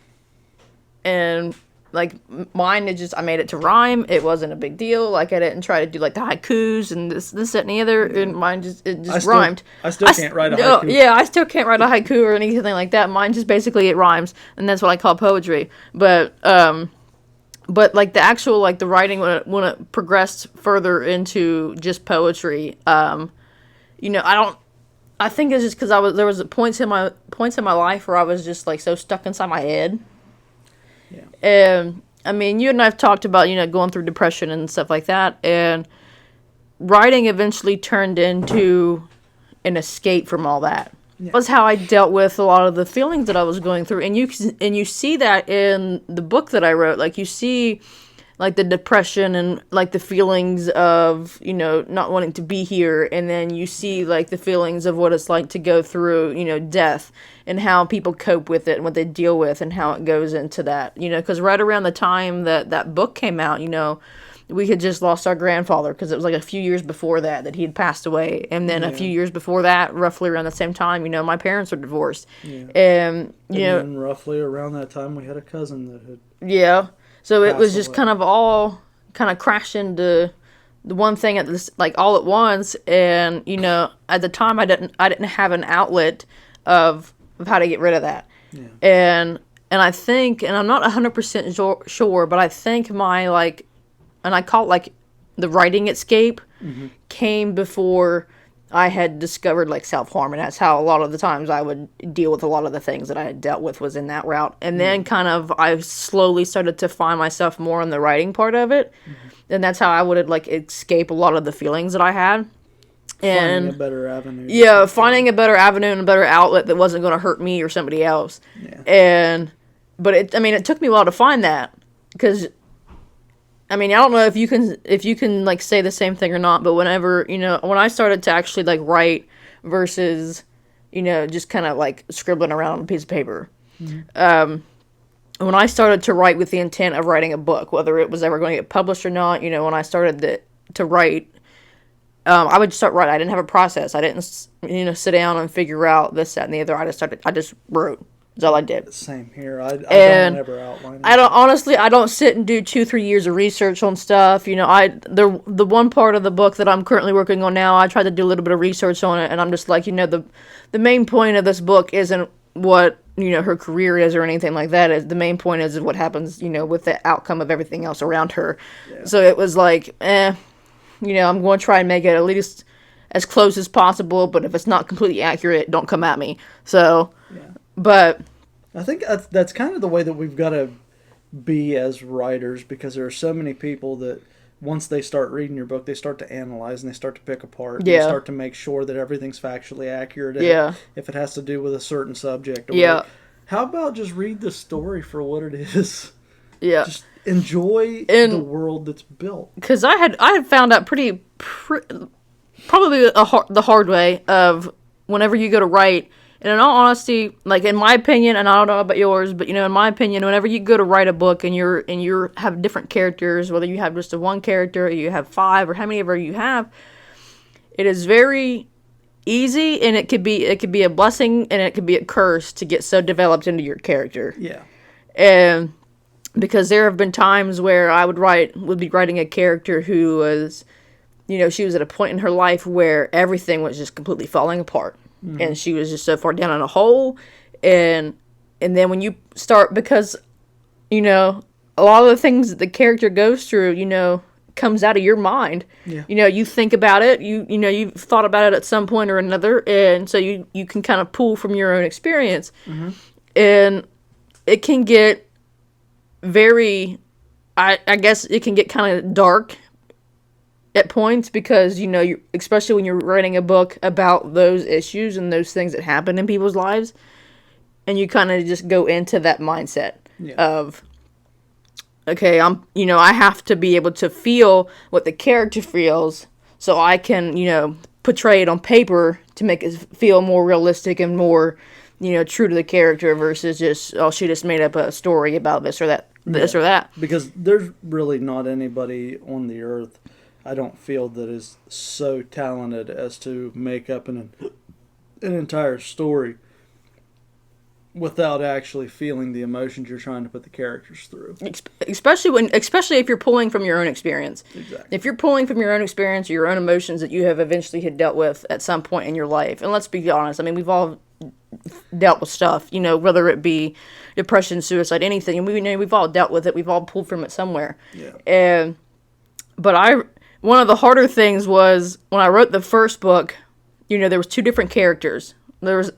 and like mine, I made it to rhyme. It wasn't a big deal. Like I didn't try to do like the haikus and this, that, and the other. And mine just rhymed. I still can't write a haiku. Yeah, I still can't write a haiku or anything like that. Mine just basically it rhymes, and that's what I call poetry. But like the actual like the writing when it progressed further into just poetry, I think it's just because there was points in my life where I was just like so stuck inside my head. Yeah. And I mean, you and I have talked about going through depression and stuff like that, and writing eventually turned into an escape from all that. Yeah. That was how I dealt with a lot of the feelings that I was going through, and you see that in the book that I wrote. Like you see, like the depression and like the feelings of not wanting to be here, and then you see like the feelings of what it's like to go through death and how people cope with it and what they deal with and how it goes into that. Because right around the time that book came out, we had just lost our grandfather, because it was like a few years before that he had passed away, and then a few years before that, roughly around the same time, my parents were divorced. Yeah. And then roughly around that time, we had a cousin that had so it was passed just away. kind of all kind of crashed into the one thing at this, like all at once. And at the time I didn't have an outlet of how to get rid of that. Yeah. And I think, and I'm not 100% sure, but I think my like, and I call it like the writing escape, came before I had discovered like self-harm, and that's how a lot of the times I would deal with a lot of the things that I had dealt with was in that route. And then kind of I slowly started to find myself more on the writing part of it, and that's how I would like escape a lot of the feelings that I had. And finding a better avenue. Yeah, finding a better avenue and a better outlet that wasn't going to hurt me or somebody else. Yeah. But it took me a while to find that, because I mean, I don't know if you can like say the same thing or not, but whenever, when I started to actually like write versus, just kind of like scribbling around on a piece of paper, when I started to write with the intent of writing a book, whether it was ever going to get published or not, when I started to write, I would start writing. I didn't have a process. I didn't, sit down and figure out this, that, and the other. I just wrote. Is all I did. Same here. I And don't ever outline. I don't honestly. I don't sit and do 2-3 years of research on stuff. You know, the one part of the book that I'm currently working on now, I try to do a little bit of research on it, and I'm just like, you know, the main point of this book isn't what, you know, her career is or anything like that. Is the main point is what happens, you know, with the outcome of everything else around her. Yeah. So it was like, you know, I'm going to try and make it at least as close as possible. But if it's not completely accurate, don't come at me. So. Yeah. But I think that's kind of the way that we've got to be as writers, because there are so many people that once they start reading your book, they start to analyze and they start to pick apart. And they start to make sure that everything's factually accurate. If it has to do with a certain subject. Or how about just read the story for what it is? Yeah. Just enjoy the world that's built. Because I had found out probably the hard way of whenever you go to write. And in all honesty, like in my opinion, and I don't know about yours, but you know, in my opinion, whenever you go to write a book and you have different characters, whether you have just one character or you have 5 or how many ever you have, it is very easy, and it could be a blessing and it could be a curse to get so developed into your character. Yeah. And because there have been times where I would be writing a character who was, you know, she was at a point in her life where everything was just completely falling apart. Mm-hmm. And she was just so far down in a hole, and then when you start, because, you know, a lot of the things that the character goes through, you know, comes out of your mind. Yeah. You know, you think about it, you know, you've thought about it at some point or another, and so you can kind of pull from your own experience. Mm-hmm. And it can get very, I guess it can get kind of dark at points, because, you know, especially when you're writing a book about those issues and those things that happen in people's lives, and you kind of just go into that mindset of, okay, I have to be able to feel what the character feels so I can, you know, portray it on paper to make it feel more realistic and more, you know, true to the character versus just, oh, she just made up a story about this or that, or that. Because there's really not anybody on the earth, I don't feel, that is so talented as to make up an entire story without actually feeling the emotions you're trying to put the characters through. Especially if you're pulling from your own experience. Exactly. If you're pulling from your own experience or your own emotions that you have eventually had dealt with at some point in your life. And let's be honest, I mean, we've all dealt with stuff, you know, whether it be depression, suicide, anything. And we've all dealt with it. We've all pulled from it somewhere. Yeah. But one of the harder things was when I wrote the first book, you know, there was 2 different characters. There was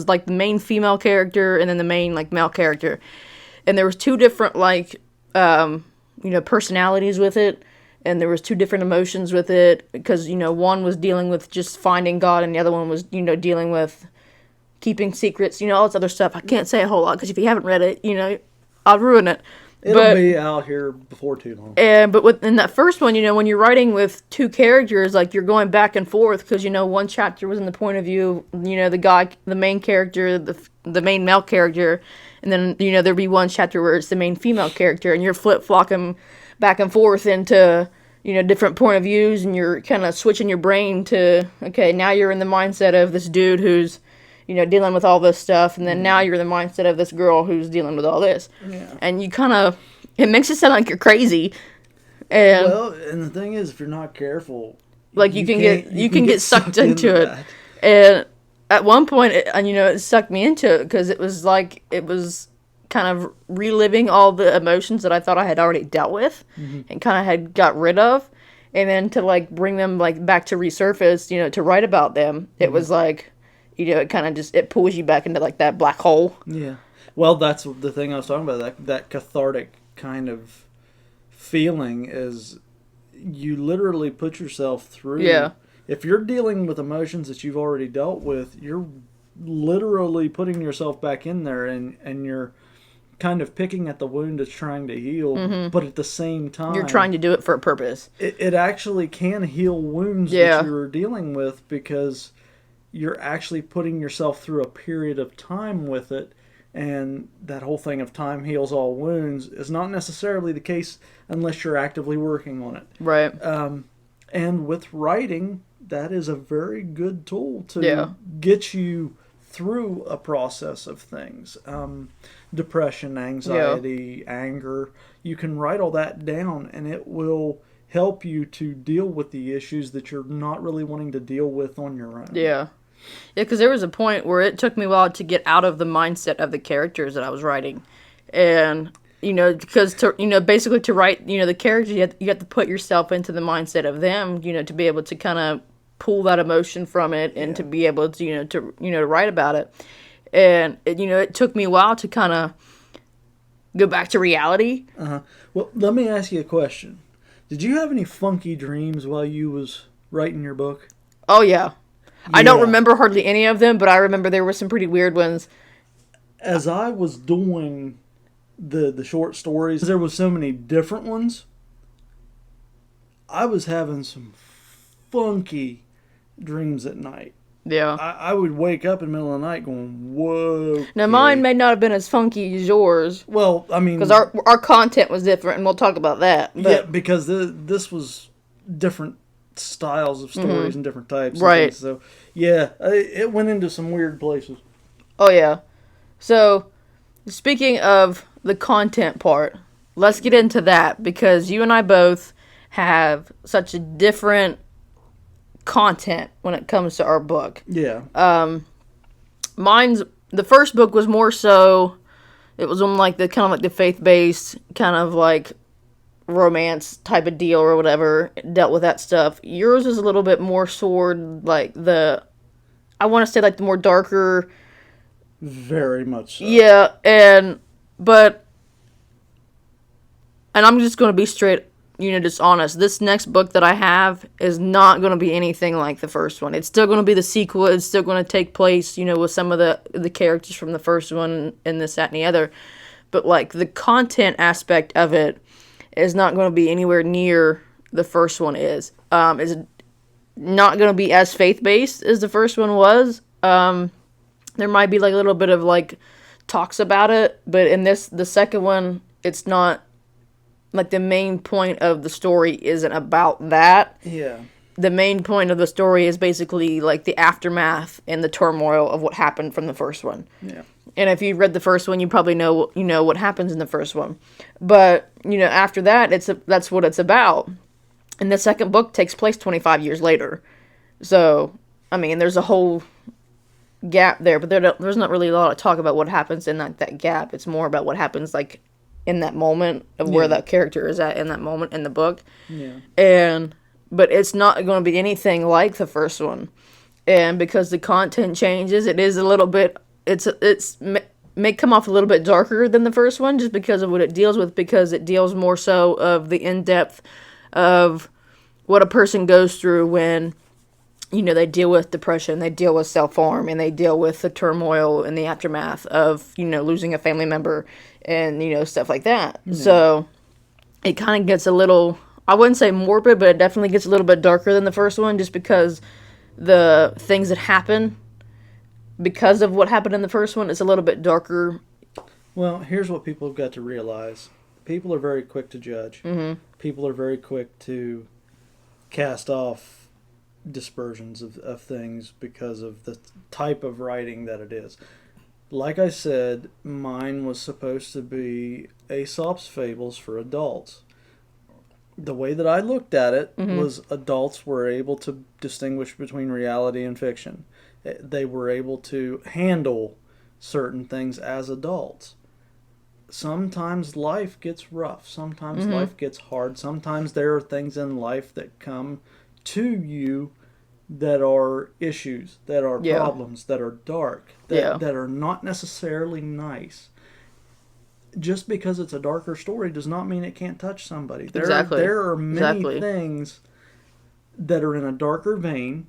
like the main female character and then the main like male character. And there was 2 different like, you know, personalities with it. And there was 2 different emotions with it, because, you know, one was dealing with just finding God and the other one was, you know, dealing with keeping secrets, you know, all this other stuff. I can't say a whole lot because if you haven't read it, you know, I'll ruin it. It'll be out here before too long. But in that first one, you know, when you're writing with 2 characters, like, you're going back and forth, because, you know, one chapter was in the point of view, you know, the guy, the main character, the main male character, and then, you know, there'd be one chapter where it's the main female character, and you're flip-flopping back and forth into, you know, different point of views, and you're kind of switching your brain to, okay, now you're in the mindset of this dude who's, you know, dealing with all this stuff, and then now you're in the mindset of this girl who's dealing with all this. Yeah. And you kind of, it makes it sound like you're crazy. And the thing is, if you're not careful, like you can get sucked into it. That. And at one point, it sucked me into it, because it was like, it was kind of reliving all the emotions that I thought I had already dealt with and kind of had got rid of. And then to like bring them like back to resurface, you know, to write about them, it was like, you know, it kind of just, it pulls you back into like that black hole. Yeah. Well, that's the thing I was talking about. That cathartic kind of feeling is you literally put yourself through. Yeah. If you're dealing with emotions that you've already dealt with, you're literally putting yourself back in there, and you're kind of picking at the wound it's trying to heal, but at the same time, you're trying to do it for a purpose. It actually can heal wounds that you're dealing with, because you're actually putting yourself through a period of time with it, and that whole thing of time heals all wounds is not necessarily the case unless you're actively working on it. Right. And with writing, that is a very good tool to get you through a process of things. Depression, anxiety, anger. You can write all that down, and it will help you to deal with the issues that you're not really wanting to deal with on your own. Yeah. Yeah, because there was a point where it took me a while to get out of the mindset of the characters that I was writing. And, because, basically to write, the characters, you have to put yourself into the mindset of them, to be able to kind of pull that emotion from it and to be able to, to write about it. And, it took me a while to kind of go back to reality. Uh-huh. Well, let me ask you a question. Did you have any funky dreams while you was writing your book? Oh, yeah. I don't remember hardly any of them, but I remember there were some pretty weird ones. As I was doing the short stories, there was so many different ones. I was having some funky dreams at night. Yeah. I would wake up in the middle of the night going, whoa. Now, mine may not have been as funky as yours. Well, I mean... Because our content was different, and we'll talk about that. But... Yeah, because this was different styles of stories and different types. Right. Things. So, yeah, it went into some weird places. Oh, yeah. So, speaking of the content part, let's get into that, because you and I both have such a different content when it comes to our book. Yeah. The first book was more so, it was on like the faith-based kind of like romance type of deal or whatever, it dealt with that stuff. Yours is a little bit more toward like I want to say like the more darker. Very much so. Yeah, and I'm just going to be straight, just honest. This next book that I have is not going to be anything like the first one. It's still going to be the sequel. It's still going to take place, with some of the characters from the first one and this, that, and the other. But, like, the content aspect of it is not going to be anywhere near the first one is. It's not going to be as faith-based as the first one was. There might be, like, a little bit of, like, talks about it. But in the second one, it's not... Like, the main point of the story isn't about that. Yeah. The main point of the story is basically, like, the aftermath and the turmoil of what happened from the first one. Yeah. And if you read the first one, you probably know, what happens in the first one. But, after that, that's what it's about. And the second book takes place 25 years later. So, I mean, there's a whole gap there. But there's not really a lot of talk about what happens in that gap. It's more about what happens, like, in that moment of where that character is at in that moment in the book. Yeah. But it's not going to be anything like the first one. And because the content changes, it is a little bit, it's may come off a little bit darker than the first one just because of what it deals with, because it deals more so of the in-depth of what a person goes through when, they deal with depression, they deal with self-harm, and they deal with the turmoil and the aftermath of, losing a family member and, stuff like that. Yeah. So it kind of gets a little, I wouldn't say morbid, but it definitely gets a little bit darker than the first one just because the things that happen because of what happened in the first one is a little bit darker. Well, here's what people have got to realize. People are very quick to judge. Mm-hmm. People are very quick to cast off dispersions of things because of the type of writing that it is. Like I said, mine was supposed to be Aesop's Fables for adults. The way that I looked at it was adults were able to distinguish between reality and fiction. They were able to handle certain things as adults. Sometimes life gets rough. Sometimes life gets hard. Sometimes there are things in life that come to you that are issues, that are problems, that are dark, that are not necessarily nice. Just because it's a darker story does not mean it can't touch somebody. There are many things that are in a darker vein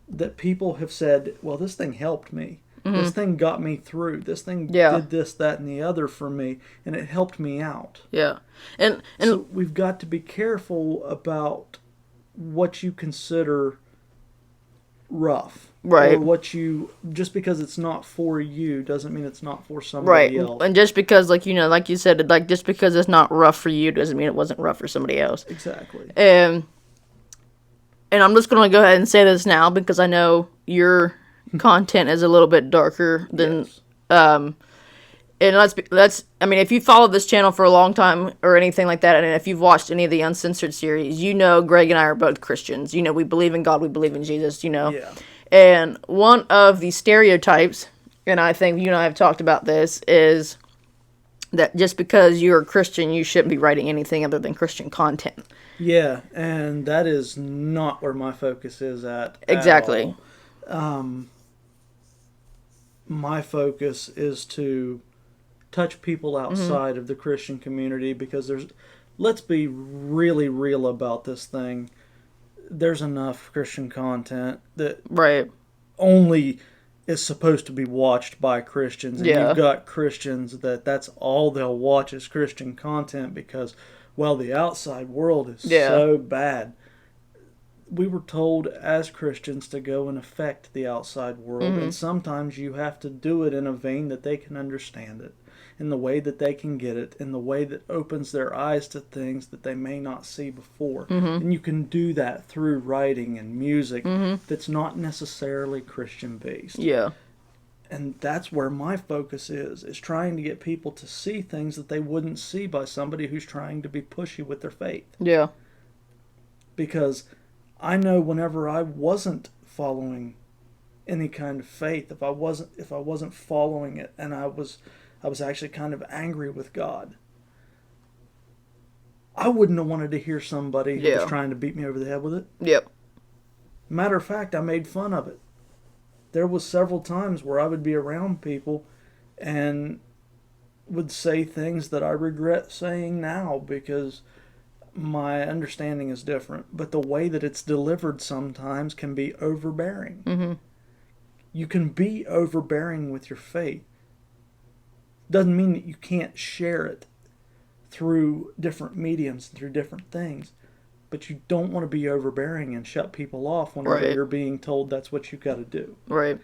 that people have said, well, this thing helped me. This thing got me through. This thing did this, that, and the other for me, and it helped me out. Yeah. And so we've got to be careful about what you consider rough. Right. Or what you, just because it's not for you doesn't mean it's not for somebody else. And just because, like, like you said, like, just because it's not rough for you doesn't mean it wasn't rough for somebody else. Exactly. And I'm just going to go ahead and say this now because I know you're content is a little bit darker than Yes. and let's I mean, if you followed this channel for a long time or anything like that, and if you've watched any of the Uncensored series, you know Greg and I are both Christians. You know, we believe in God, we believe in Jesus, you know. Yeah. And one of the stereotypes, and I think you and I have talked about this, is that just because you're a Christian, you shouldn't be writing anything other than Christian content. Yeah, and that is not where my focus is at Exactly. all. My focus is to touch people outside of the Christian community, because let's be really real about this thing. There's enough Christian content that Right. only is supposed to be watched by Christians. And Yeah. you've got Christians that's all they'll watch is Christian content because, well, the outside world is Yeah. so bad. We were told as Christians to go and affect the outside world, and sometimes you have to do it in a vein that they can understand it, in the way that they can get it, in the way that opens their eyes to things that they may not see before. And you can do that through writing and music that's not necessarily Christian based. Yeah. And that's where my focus is trying to get people to see things that they wouldn't see by somebody who's trying to be pushy with their faith. Yeah. Because I know whenever I wasn't following any kind of faith, if I wasn't following it, and I was actually kind of angry with God, I wouldn't have wanted to hear somebody who Yeah. was trying to beat me over the head with it. Yep. Matter of fact, I made fun of it. There was several times where I would be around people and would say things that I regret saying now because my understanding is different. But the way that it's delivered sometimes can be overbearing. Mm-hmm. You can be overbearing with your faith. Doesn't mean that you can't share it through different mediums and through different things. But you don't want to be overbearing and shut people off whenever Right. you're being told that's what you've got to do. Right.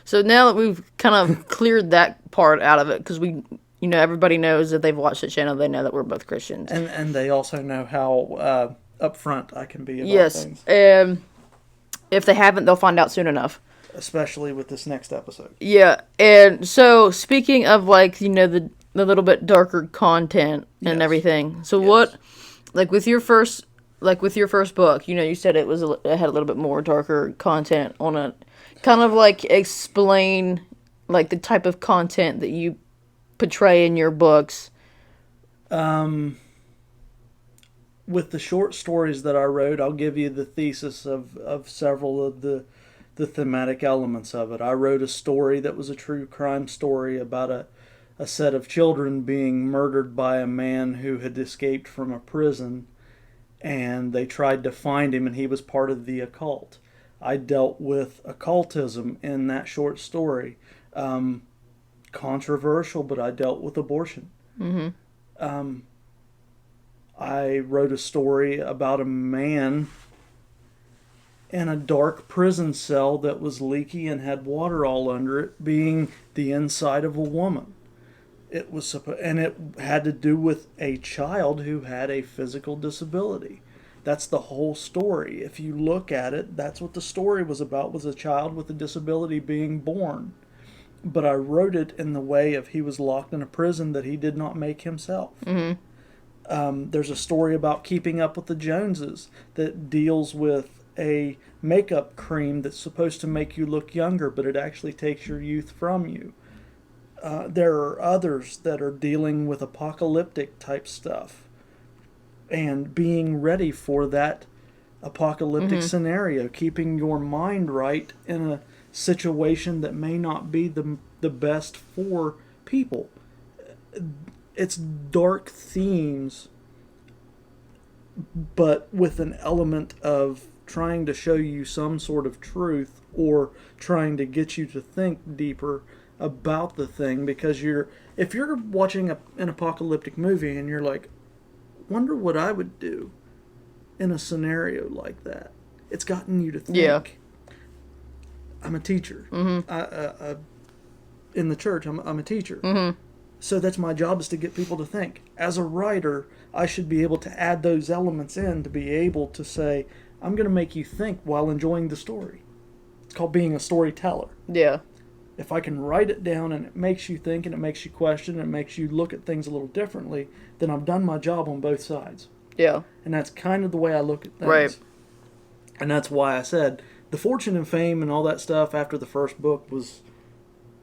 So now that we've kind of cleared that part out of it, because everybody knows that they've watched the channel, they know that we're both Christians. And they also know how upfront I can be about Yes. things. If they haven't, they'll find out soon enough. Especially with this next episode. Yeah. And so speaking of the little bit darker content and Yes. everything. So Yes. what, with your first book, you said it had a little bit more darker content on it. Kind of explain the type of content that you portray in your books. With the short stories that I wrote, I'll give you the thesis of several of the thematic elements of it. I wrote a story that was a true crime story about a set of children being murdered by a man who had escaped from a prison, and they tried to find him, and he was part of the occult. I dealt with occultism in that short story. Controversial, but I dealt with abortion. Mm-hmm. I wrote a story about a man in a dark prison cell that was leaky and had water all under it, being the inside of a woman. It had to do with a child who had a physical disability. That's the whole story. If you look at it, that's what the story was about, was a child with a disability being born. But I wrote it in the way of he was locked in a prison that he did not make himself. Mm-hmm. There's a story about Keeping Up with the Joneses that deals with a makeup cream that's supposed to make you look younger, but it actually takes your youth from you. There are others that are dealing with apocalyptic type stuff and being ready for that apocalyptic scenario, keeping your mind right in a situation that may not be the best for people. It's dark themes, but with an element of trying to show you some sort of truth or trying to get you to think deeper about the thing, because if you're watching an apocalyptic movie and you're like, wonder what I would do in a scenario like that, it's gotten you to think. Yeah. I'm a teacher. Mm-hmm. In the church, I'm a teacher. Mm-hmm. So that's my job, is to get people to think. As a writer, I should be able to add those elements in to be able to say, I'm going to make you think while enjoying the story. It's called being a storyteller. Yeah. If I can write it down and it makes you think and it makes you question and it makes you look at things a little differently, then I've done my job on both sides. Yeah. And that's kind of the way I look at things. Right. And that's why I said the fortune and fame and all that stuff after the first book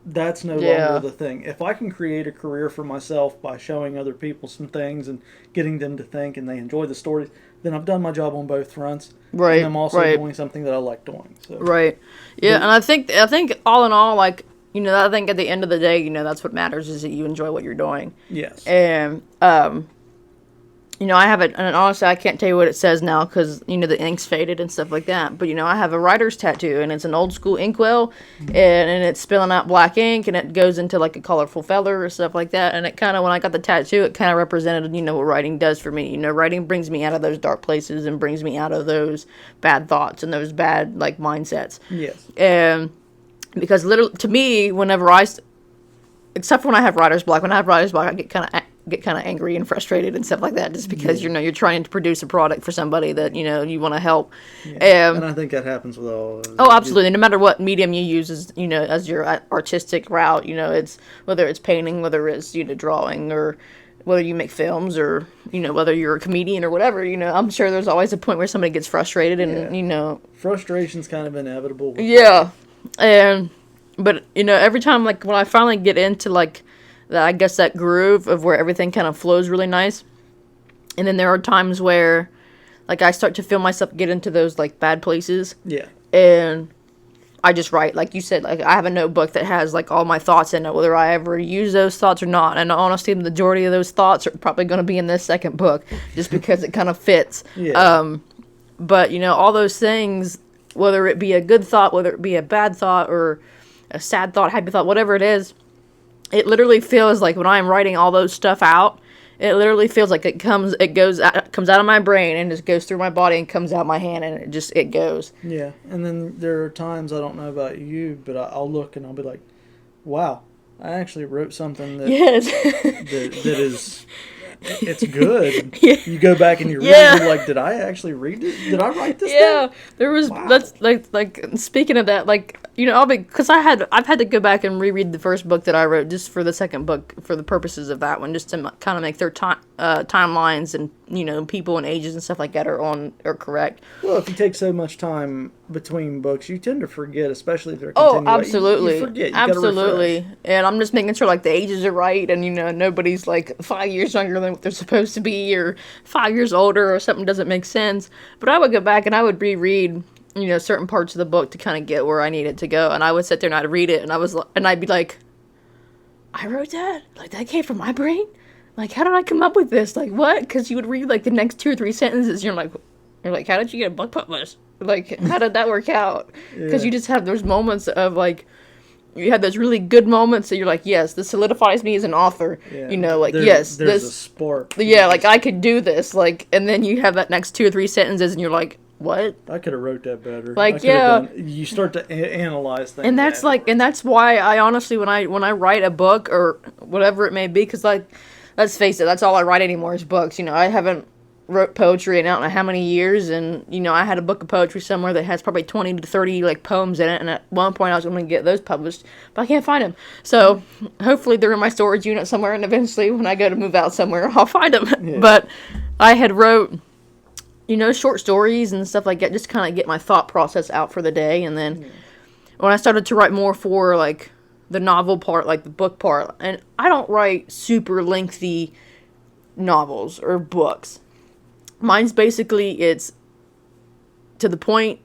that's no longer the thing. If I can create a career for myself by showing other people some things and getting them to think and they enjoy the stories, then I've done my job on both fronts. Right. And I'm also right. doing something that I like doing. So. Right. Yeah, and I think all in all, like, you know, I think at the end of the day, you know, that's what matters is that you enjoy what you're doing. Yes. And you know, I have it, and honestly, I can't tell you what it says now because, you know, the ink's faded and stuff like that. But, you know, I have a writer's tattoo, and it's an old school inkwell, and it's spilling out black ink, and it goes into, like, a colorful feather or stuff like that. And it kind of, when I got the tattoo, it kind of represented, you know, what writing does for me. You know, writing brings me out of those dark places and brings me out of those bad thoughts and those bad, like, mindsets. Yes. And because literally, to me, whenever except for when I have writer's block, I get kind of angry and frustrated and stuff like that, just because you know you're trying to produce a product for somebody that you know you want to help. And I think that happens with all. Oh, absolutely. No matter what medium you use as you know as your artistic route, you know it's whether it's painting, whether it's you know drawing, or whether you make films, or you know whether you're a comedian or whatever. You know, I'm sure there's always a point where somebody gets frustrated, and you know, frustration's kind of inevitable. Yeah, but you know every time like when I finally get into like I guess that groove of where everything kind of flows really nice. And then there are times where, like, I start to feel myself get into those, like, bad places. Yeah. And I just write, like you said, like, I have a notebook that has, like, all my thoughts in it, whether I ever use those thoughts or not. And honestly, the majority of those thoughts are probably going to be in this second book, just because it kind of fits. Yeah. But, you know, all those things, whether it be a good thought, whether it be a bad thought, or a sad thought, happy thought, whatever it is, it literally feels like when I'm writing all those stuff out, it literally feels like it comes out of my brain and just goes through my body and comes out my hand and it goes. Yeah, and then there are times, I don't know about you, but I'll look and I'll be like, wow, I actually wrote something that Yes. that is, it's good. Yeah. You go back and you read it and you're like, did I actually read it? Did I write this thing? There was Wow. that's like speaking of that, like you know, because I've had to go back and reread the first book that I wrote just for the second book for the purposes of that one, just to kind of make their timelines and you know people and ages and stuff like that are correct. Well, if you take so much time between books, you tend to forget, especially if they're Oh, continuing. absolutely. You forget. You gotta Absolutely. refresh. And I'm just making sure like the ages are right and you know nobody's like 5 years younger than what they're supposed to be or 5 years older or something doesn't make sense. But I would go back and I would reread, you know, certain parts of the book to kind of get where I needed to go, and I would sit there and I'd read it and I'd be like, I wrote that? Like that came from my brain? Like how did I come up with this? Like what? Cuz you would read like the next 2 or 3 sentences and you're like how did you get a book published? Like, how did that work out? Because you just have those moments of, like, you have those really good moments that you're like, yes, this solidifies me as an author. Yeah. You know, like, There's a this, spark. yeah, like, I could do this. Like, and then you have that next 2 or 3 sentences and you're like, what? I could have wrote that better. Like, I could have yeah. you start to analyze things. And that's like, and that's why I honestly, when I write a book or whatever it may be, because, like, let's face it, that's all I write anymore is books. You know, I haven't wrote poetry in I don't know how many years, and you know I had a book of poetry somewhere that has probably 20 to 30 like poems in it, and at one point I was going to get those published, but I can't find them. So hopefully they're in my storage unit somewhere, and eventually when I go to move out somewhere I'll find them. Yeah. But I had wrote, you know, short stories and stuff like that, just kind of get my thought process out for the day, and then when I started to write more for like the novel part, like the book part, and I don't write super lengthy novels or books. Mine's basically, it's to the point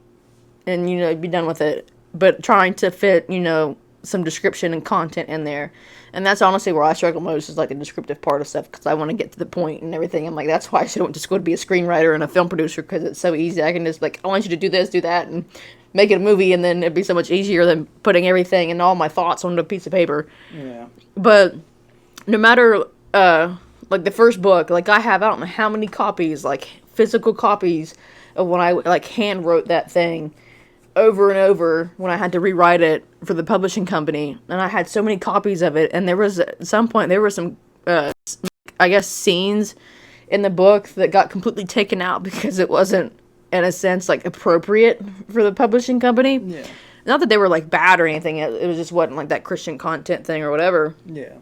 and, you know, be done with it, but trying to fit, you know, some description and content in there. And that's honestly where I struggle most is like the descriptive part of stuff because I want to get to the point and everything. I'm like, that's why I should have went to school to be a screenwriter and a film producer because it's so easy. I can just like, I want you to do this, do that, and make it a movie, and then it'd be so much easier than putting everything and all my thoughts onto a piece of paper. Yeah. But no matter, like the first book, like I don't know how many copies, like physical copies of when I like hand wrote that thing over and over when I had to rewrite it for the publishing company. And I had so many copies of it. And there was at some point, there were some, I guess, scenes in the book that got completely taken out because it wasn't, in a sense, like appropriate for the publishing company. Yeah. not that they were like bad or anything. It was just wasn't like that Christian content thing or whatever. Yeah.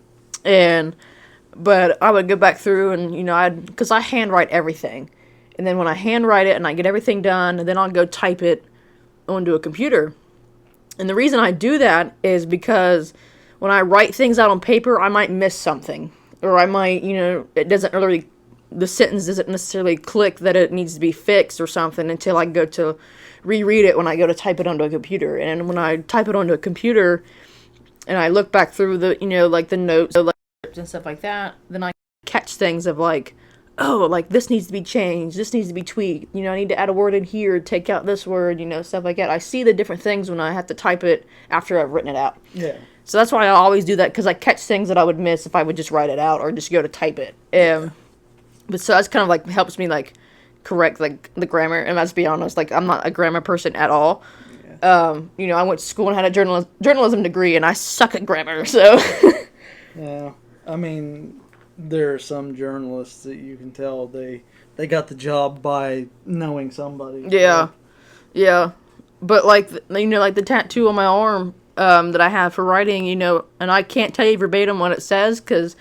But I would go back through and, you know, because I handwrite everything. And then when I handwrite it and I get everything done, then I'll go type it onto a computer. And the reason I do that is because when I write things out on paper, I might miss something. Or I might, you know, the sentence doesn't necessarily click that it needs to be fixed or something until I go to reread it when I go to type it onto a computer. And when I type it onto a computer and I look back through the, you know, like the notes and stuff like that, then I catch things of like, oh, like this needs to be changed, this needs to be tweaked, you know, I need to add a word in here, take out this word, you know, stuff like that. I see the different things when I have to type it after I've written it out. Yeah. So that's why I always do that, because I catch things that I would miss if I would just write it out or just go to type it. But so that's kind of like helps me like correct like the grammar. And let's be honest, like I'm not a grammar person at all. Yeah. You know, I went to school and had a journalism degree, and I suck at grammar. So. Yeah. I mean, there are some journalists that you can tell they got the job by knowing somebody. Yeah. Yeah. But like, you know, like the tattoo on my arm that I have for writing, you know, and I can't tell you verbatim what it says, because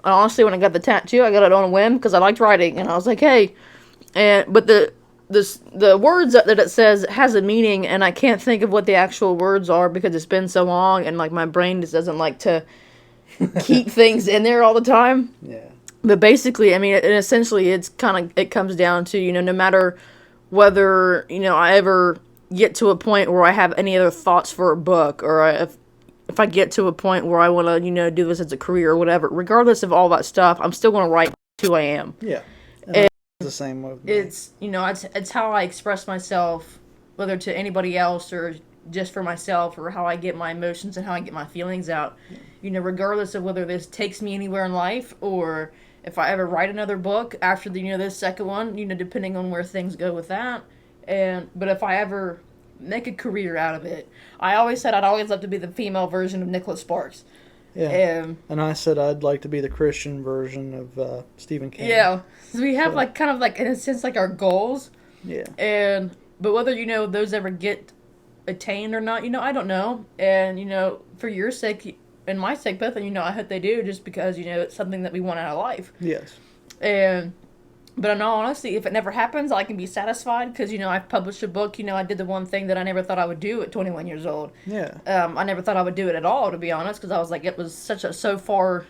honestly, when I got the tattoo, I got it on a whim because I liked writing, and I was like, hey, but the words that it says has a meaning, and I can't think of what the actual words are because it's been so long, and like my brain just doesn't like to keep things in there all the time. Yeah. But basically, I mean, essentially, it comes down to, you know, no matter whether, you know, I ever get to a point where I have any other thoughts for a book, or if I get to a point where I want to, you know, do this as a career or whatever, regardless of all that stuff, I'm still going to write who I am. Yeah. And And the same with me. it's, you know, it's how I express myself, whether to anybody else or just for myself, or how I get my emotions and how I get my feelings out. You know, regardless of whether this takes me anywhere in life, or if I ever write another book after the, you know, this second one, you know, depending on where things go with that. But if I ever make a career out of it, I always said I'd always love to be the female version of Nicholas Sparks. Yeah. And I said I'd like to be the Christian version of Stephen King. Yeah. So we have like kind of like, in a sense, like our goals. Yeah. But whether, you know, those ever get attained or not, you know, I don't know. And, you know, for your sake and my sake, both, and, you know, I hope they do, just because, you know, it's something that we want out of life. Yes. But in all honesty, if it never happens, I can be satisfied, because, you know, I've published a book. You know, I did the one thing that I never thought I would do at 21 years old. Yeah. I never thought I would do it at all, to be honest, because I was like, it was such a so far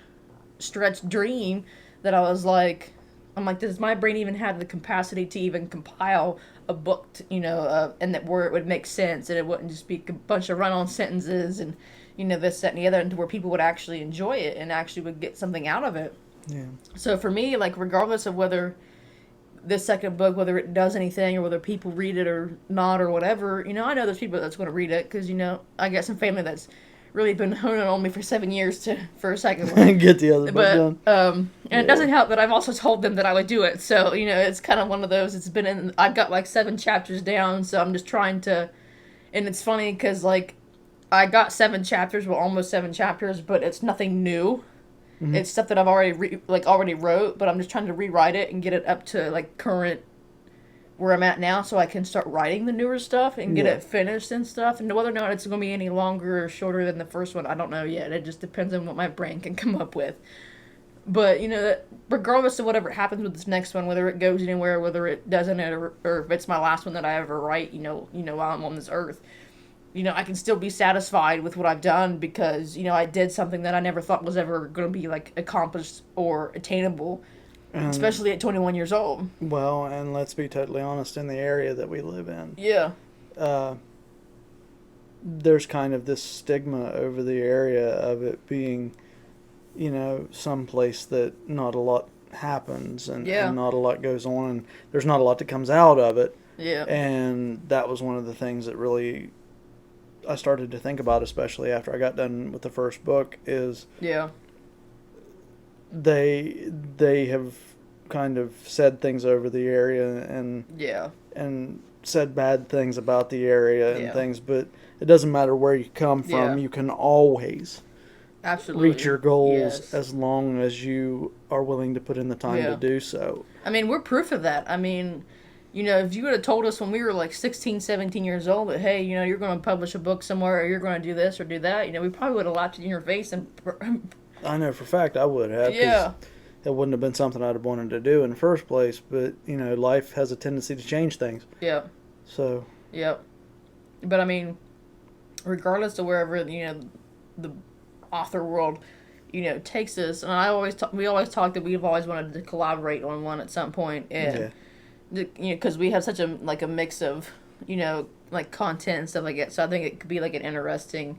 stretched dream that I was like, I'm like, does my brain even have the capacity to even compile a book, you know, and that where it would make sense, and it wouldn't just be a bunch of run-on sentences and, you know, this, that, and the other, and to where people would actually enjoy it and actually would get something out of it. Yeah. So for me, like, regardless of whether this second book, whether it does anything or whether people read it or not or whatever, you know, I know there's people that's going to read it, because, you know, I got some family that's really been honing on me for 7 years for a second one. Get the other book done. And it doesn't help that I've also told them that I would do it. So, you know, it's kind of one of those, I've got like 7 chapters down, so I'm just trying to, and it's funny because, like, I got 7 chapters, well, almost 7 chapters, but it's nothing new. Mm-hmm. It's stuff that I've already wrote, but I'm just trying to rewrite it and get it up to, like, current where I'm at now, so I can start writing the newer stuff and get it finished and stuff. And whether or not it's going to be any longer or shorter than the first one, I don't know yet. It just depends on what my brain can come up with. But, you know, regardless of whatever happens with this next one, whether it goes anywhere, whether it doesn't, or if it's my last one that I ever write, you know, while I'm on this earth, you know, I can still be satisfied with what I've done, because, you know, I did something that I never thought was ever going to be, like, accomplished or attainable. Especially at 21 years old. Well, and let's be totally honest, in the area that we live in. Yeah. There's kind of this stigma over the area of it being, you know, someplace that not a lot happens and not a lot goes on, and there's not a lot that comes out of it. Yeah. And that was one of the things that really I started to think about, especially after I got done with the first book, is they have kind of said things over the area and said bad things about the area and things, but it doesn't matter where you come from. You can always reach your goals as long as you are willing to put in the time to do so. I mean, we're proof of that. I mean, you know, if you would have told us when we were like 16, 17 years old that, hey, you know, you're going to publish a book somewhere or you're going to do this or do that, you know, we probably would have laughed in your face and I know for a fact I would have. 'Cause yeah. it wouldn't have been something I'd have wanted to do in the first place. But, you know, life has a tendency to change things. Yeah. So. Yep. But I mean, regardless of wherever, you know, the author world, you know, takes us, and we always talk that we've always wanted to collaborate on one at some point, and you know, because we have such a mix of, you know, like content and stuff like that. So I think it could be like an interesting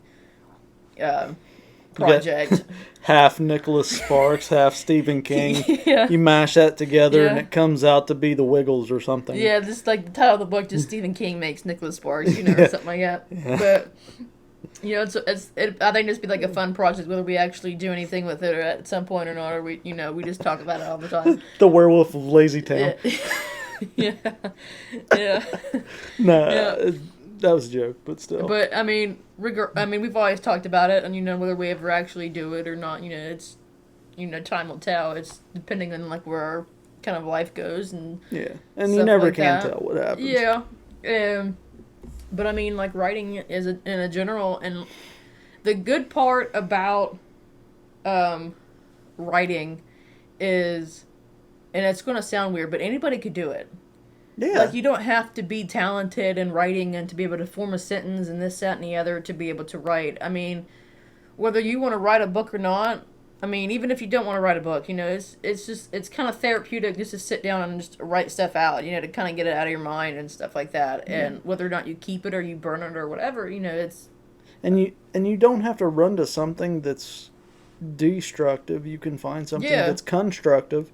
project. Half Nicholas Sparks, half Stephen King. Yeah. You mash that together, Yeah. and it comes out to be The Wiggles or something. Yeah, just like the title of the book, just Stephen King makes Nicholas Sparks, you know, or something like that. Yeah. But you know, I think this would be like a fun project, whether we actually do anything with it or at some point or not, or we just talk about it all the time. The Werewolf of Lazy Town. Yeah. Yeah. Nah, Yeah. that was a joke, but still. But I mean, we've always talked about it, and you know, whether we ever actually do it or not, you know, it's, you know, time will tell. It's depending on like where our kind of life goes and yeah, and you stuff never like can that. tell what happens. Yeah. But I mean, like writing is in a general, and the good part about writing is, and it's going to sound weird, but anybody could do it. Yeah. Like, you don't have to be talented in writing and to be able to form a sentence and this, that, and the other to be able to write. I mean, whether you want to write a book or not, I mean, even if you don't want to write a book, you know, it's kind of therapeutic just to sit down and just write stuff out, you know, to kind of get it out of your mind and stuff like that. Yeah. And whether or not you keep it or you burn it or whatever, you know, it's... And you don't have to run to something that's destructive. You can find something Yeah. that's constructive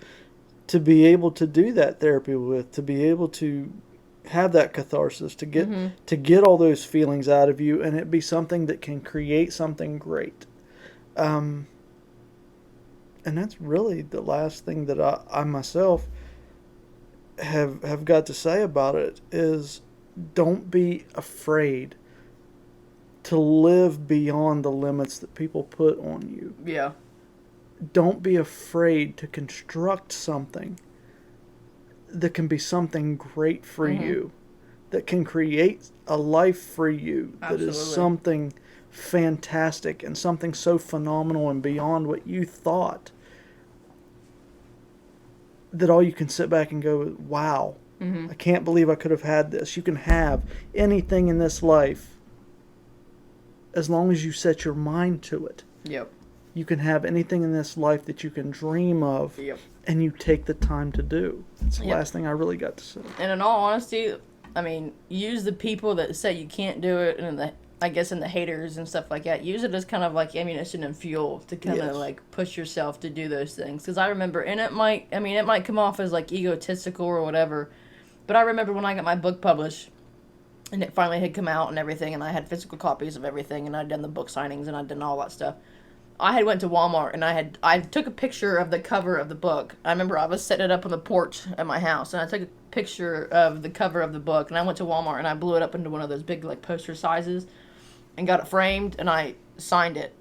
to be able to do that therapy with, to be able to have that catharsis, to get all those feelings out of you, and it be something that can create something great. And that's really the last thing that I myself have got to say about it is, don't be afraid to live beyond the limits that people put on you. Yeah. Don't be afraid to construct something that can be something great for you, that can create a life for you, that is Absolutely. something fantastic and something so phenomenal and beyond what you thought, that all you can sit back and go, wow, I can't believe I could have had this. You can have anything in this life as long as you set your mind to it. Yep. You can have anything in this life that you can dream of, Yep. and you take the time to do. That's the Yep. last thing I really got to say. And in all honesty, I mean, use the people that say you can't do it, and I guess in the haters and stuff like that, use it as kind of like ammunition and fuel to kind of Yes. like push yourself to do those things. Because I remember, and it might come off as like egotistical or whatever, but I remember when I got my book published, and it finally had come out and everything, and I had physical copies of everything, and I'd done the book signings, and I'd done all that stuff. I had went to Walmart, and I took a picture of the cover of the book. I remember I was setting it up on the porch at my house, and I took a picture of the cover of the book, and I went to Walmart, and I blew it up into one of those big, like, poster sizes, and got it framed, and I signed it.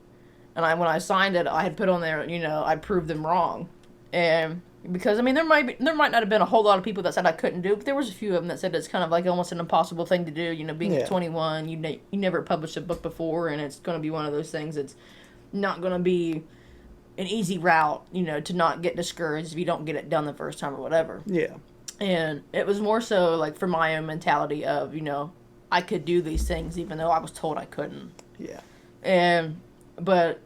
And when I signed it, I had put on there, you know, I proved them wrong. And because, I mean, there might not have been a whole lot of people that said I couldn't do it, but there was a few of them that said it's kind of like almost an impossible thing to do, you know, being 21, you never published a book before, and it's going to be one of those things that's not going to be an easy route, you know, to not get discouraged if you don't get it done the first time or whatever. Yeah. And it was more so like for my own mentality of, you know, I could do these things even though I was told I couldn't. Yeah. But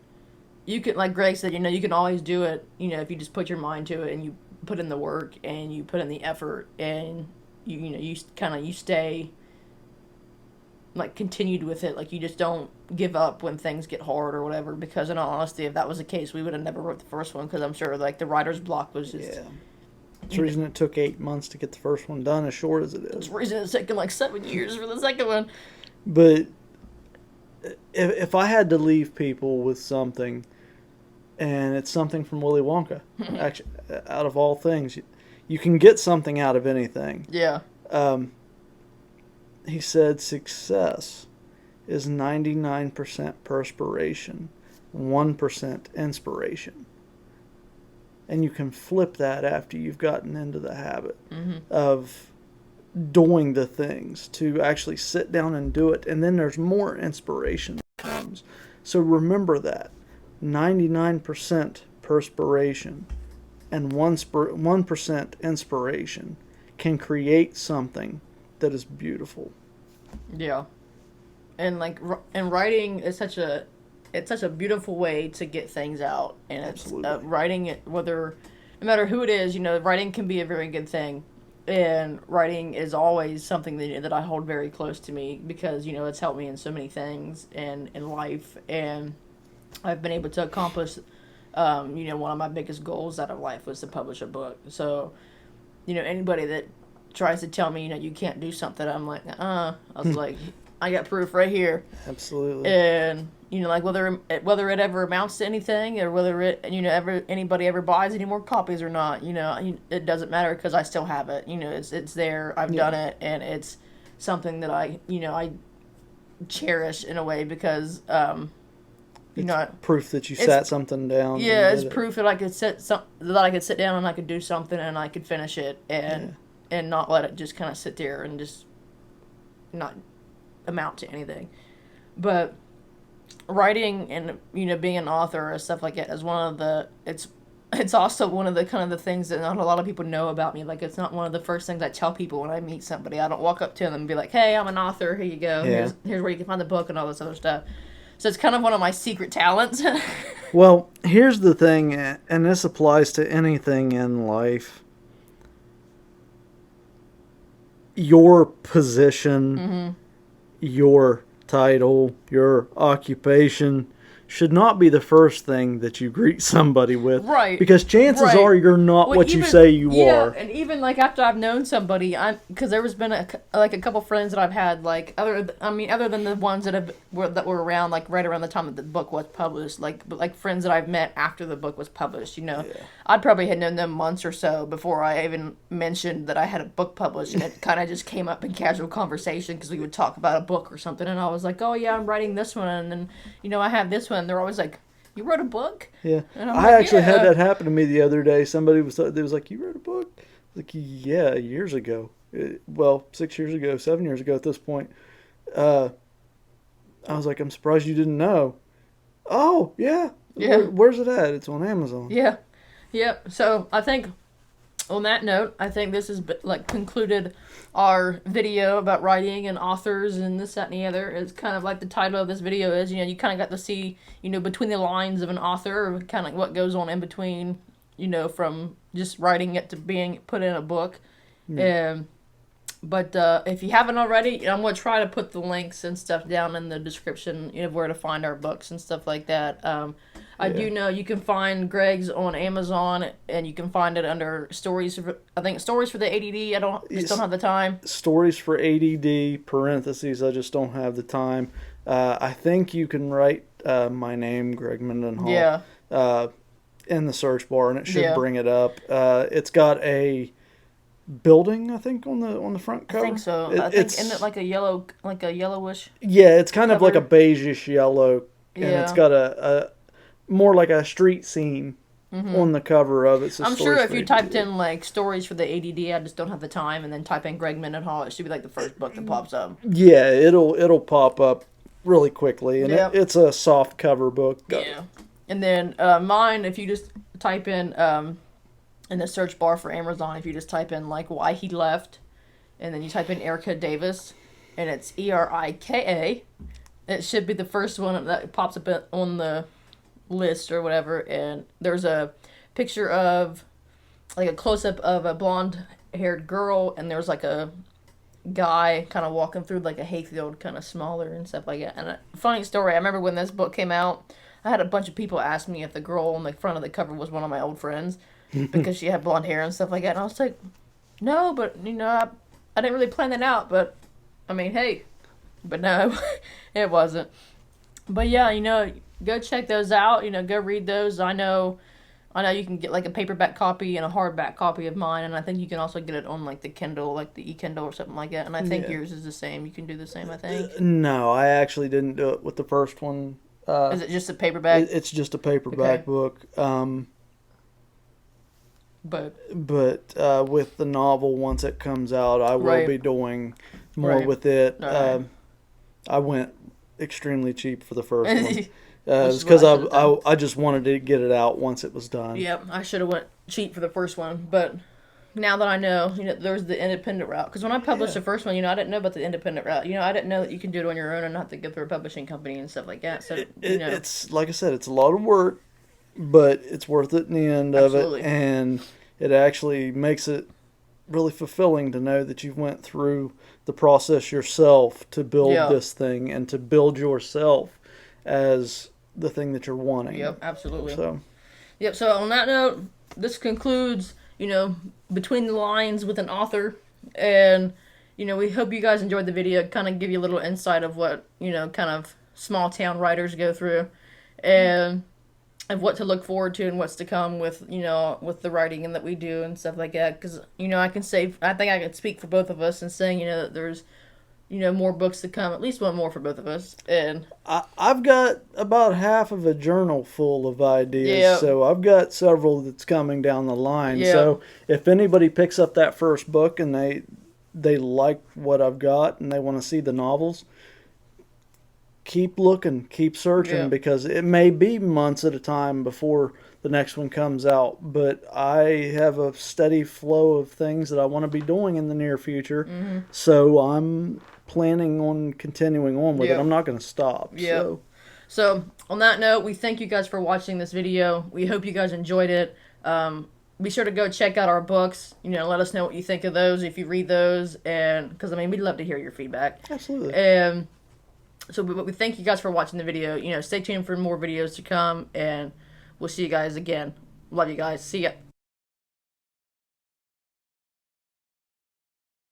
you can, like Greg said, you know, you can always do it, you know, if you just put your mind to it and you put in the work and you put in the effort and you stay like continued with it. Like, you just don't give up when things get hard or whatever, because in all honesty, if that was the case, we would have never wrote the first one, because I'm sure like the writer's block was just... Yeah. It's the reason it took 8 months to get the first one done, as short as it is. It's the reason it's taken like 7 years for the second one. But if I had to leave people with something, and it's something from Willy Wonka, actually, out of all things, you can get something out of anything. Yeah. He said success is 99% perspiration, 1% inspiration. And you can flip that after you've gotten into the habit of doing the things, to actually sit down and do it, and then there's more inspiration that comes. So remember that 99% perspiration and 1% inspiration can create something that is beautiful. Yeah. And and writing is such a beautiful way to get things out, and it's Absolutely. writing it, no matter who it is, writing can be a very good thing, and writing is always something that I hold very close to me, because it's helped me in so many things and in life, and I've been able to accomplish one of my biggest goals out of life was to publish a book. So anybody that tries to tell me you can't do something, I'm like, I was like, I got proof right here. Absolutely. And whether it ever amounts to anything, or whether it anybody ever buys any more copies or not, it doesn't matter, because I still have it. It's there. I've done it, and it's something that I cherish in a way, because Proof that you sat something down. yeah, it's proof that I could sit down and I could do something and I could finish it, and not let it just kind of sit there and just not amount to anything. But writing and being an author or stuff like that is one of the it's also one of the kind of the things that not a lot of people know about me. Like, it's not one of the first things I tell people when I meet somebody. I don't walk up to them and be like, "Hey, I'm an author. Here you go. Yeah. Here's where you can find the book," and all this other stuff. So it's kind of one of my secret talents. Well, here's the thing, and this applies to anything in life. Your position, your title, your occupation should not be the first thing that you greet somebody with. Right. Because chances are you're not what you say you are. And even after I've known somebody, because there has been a couple friends that I've had, other than the ones that were around right around the time that the book was published, but friends that I've met after the book was published. I'd probably had known them months or so before I even mentioned that I had a book published, and it kind of just came up in casual conversation because we would talk about a book or something, and I was like, "Oh yeah, I'm writing this one," and then I have this one. They're always like, "You wrote a book?" Yeah, and I'm I actually had that happen to me the other day. Somebody was like, "You wrote a book?" I was like, "Yeah, years ago. 6 years ago, 7 years ago at this point." I was like, "I'm surprised you didn't know." Oh yeah, yeah. Where's it at? It's on Amazon. Yeah, yeah. So I think on that note, I think this has concluded our video about writing and authors and this, that, and the other. It's kind of like the title of this video is, you kind of got to see, between the lines of an author, kind of what goes on in between, from just writing it to being put in a book. But if you haven't already, I'm going to try to put the links and stuff down in the description, of where to find our books and stuff like that. I do know you can find Greg's on Amazon, and you can find it under Stories for the ADD. I don't have the time. Stories for ADD, parentheses, I just don't have the time. I think you can write my name, Greg Mendenhall, in the search bar, and it should bring it up. It's got a building, I think, on the front cover. I think so. Isn't it like a yellowish? Yeah, it's kind cover? of like a beigeish yellow, and Yeah. it's got a more like a street scene on the cover of it. So I'm sure Stories if for you ADD. typed in Stories for the ADD, I just don't have the time, and then type in Greg Mendenhall, it should be the first book that pops up. Yeah, it'll pop up really quickly, and Yep. it's a soft cover book. Yeah. And then mine, if you just type in the search bar for Amazon, if you just type in why he left, and then you type in Erica Davis, and it's Erika, it should be the first one that pops up on the list or whatever. And there's a picture of a close-up of a blonde-haired girl, and there's a guy kind of walking through a hayfield, kind of smaller and stuff like that. And a funny story, I remember when this book came out, I had a bunch of people ask me if the girl on the front of the cover was one of my old friends because she had blonde hair and stuff like that. And I was like, no, but I didn't really plan that out, but I mean, hey, but no, it wasn't. But yeah, go check those out, go read those. I know you can get a paperback copy and a hardback copy of mine, and I think you can also get it on the Kindle, the e-Kindle or something like that. And I think yours is the same. You can do the same, I think. No, I actually didn't do it with the first one. Is it just a paperback? It's just a paperback book. But with the novel, once it comes out, I will Right. be doing more Right. with it. Alright. I went extremely cheap for the first one. is It's what because I should've done. I just wanted to get it out once it was done. Yep, I should have went cheap for the first one, but now that I know, there's the independent route. Because when I published the first one, I didn't know about the independent route. I didn't know that you can do it on your own and not have to go through a publishing company and stuff like that. So, It's like I said, it's a lot of work, but it's worth it in the end of Absolutely. it, and it actually makes it really fulfilling to know that you went through the process yourself to build Yeah. this thing and to build yourself as the thing that you're wanting. Yep, absolutely. So Yep, so on that note, this concludes, Between the Lines with an Author. And, we hope you guys enjoyed the video. Kind of give you a little insight of what, kind of small town writers go through. And of what to look forward to and what's to come with, with the writing and that we do and stuff like that. Because, I think I can speak for both of us and saying, that there's, more books to come, at least one more for both of us. And I've got about half of a journal full of ideas, Yep. so I've got several that's coming down the line. Yep. So if anybody picks up that first book and they like what I've got and they want to see the novels, keep looking, keep searching, Yep. because it may be months at a time before the next one comes out. But I have a steady flow of things that I want to be doing in the near future, Mm-hmm. so I'm planning on continuing on with Yep. it. I'm not going to stop. Yep. So. So, on that note, we thank you guys for watching this video. We hope you guys enjoyed it. Be sure to go check out our books. Let us know what you think of those, if you read those. And because, we'd love to hear your feedback. Absolutely. And so we thank you guys for watching the video. Stay tuned for more videos to come. And we'll see you guys again. Love you guys. See ya.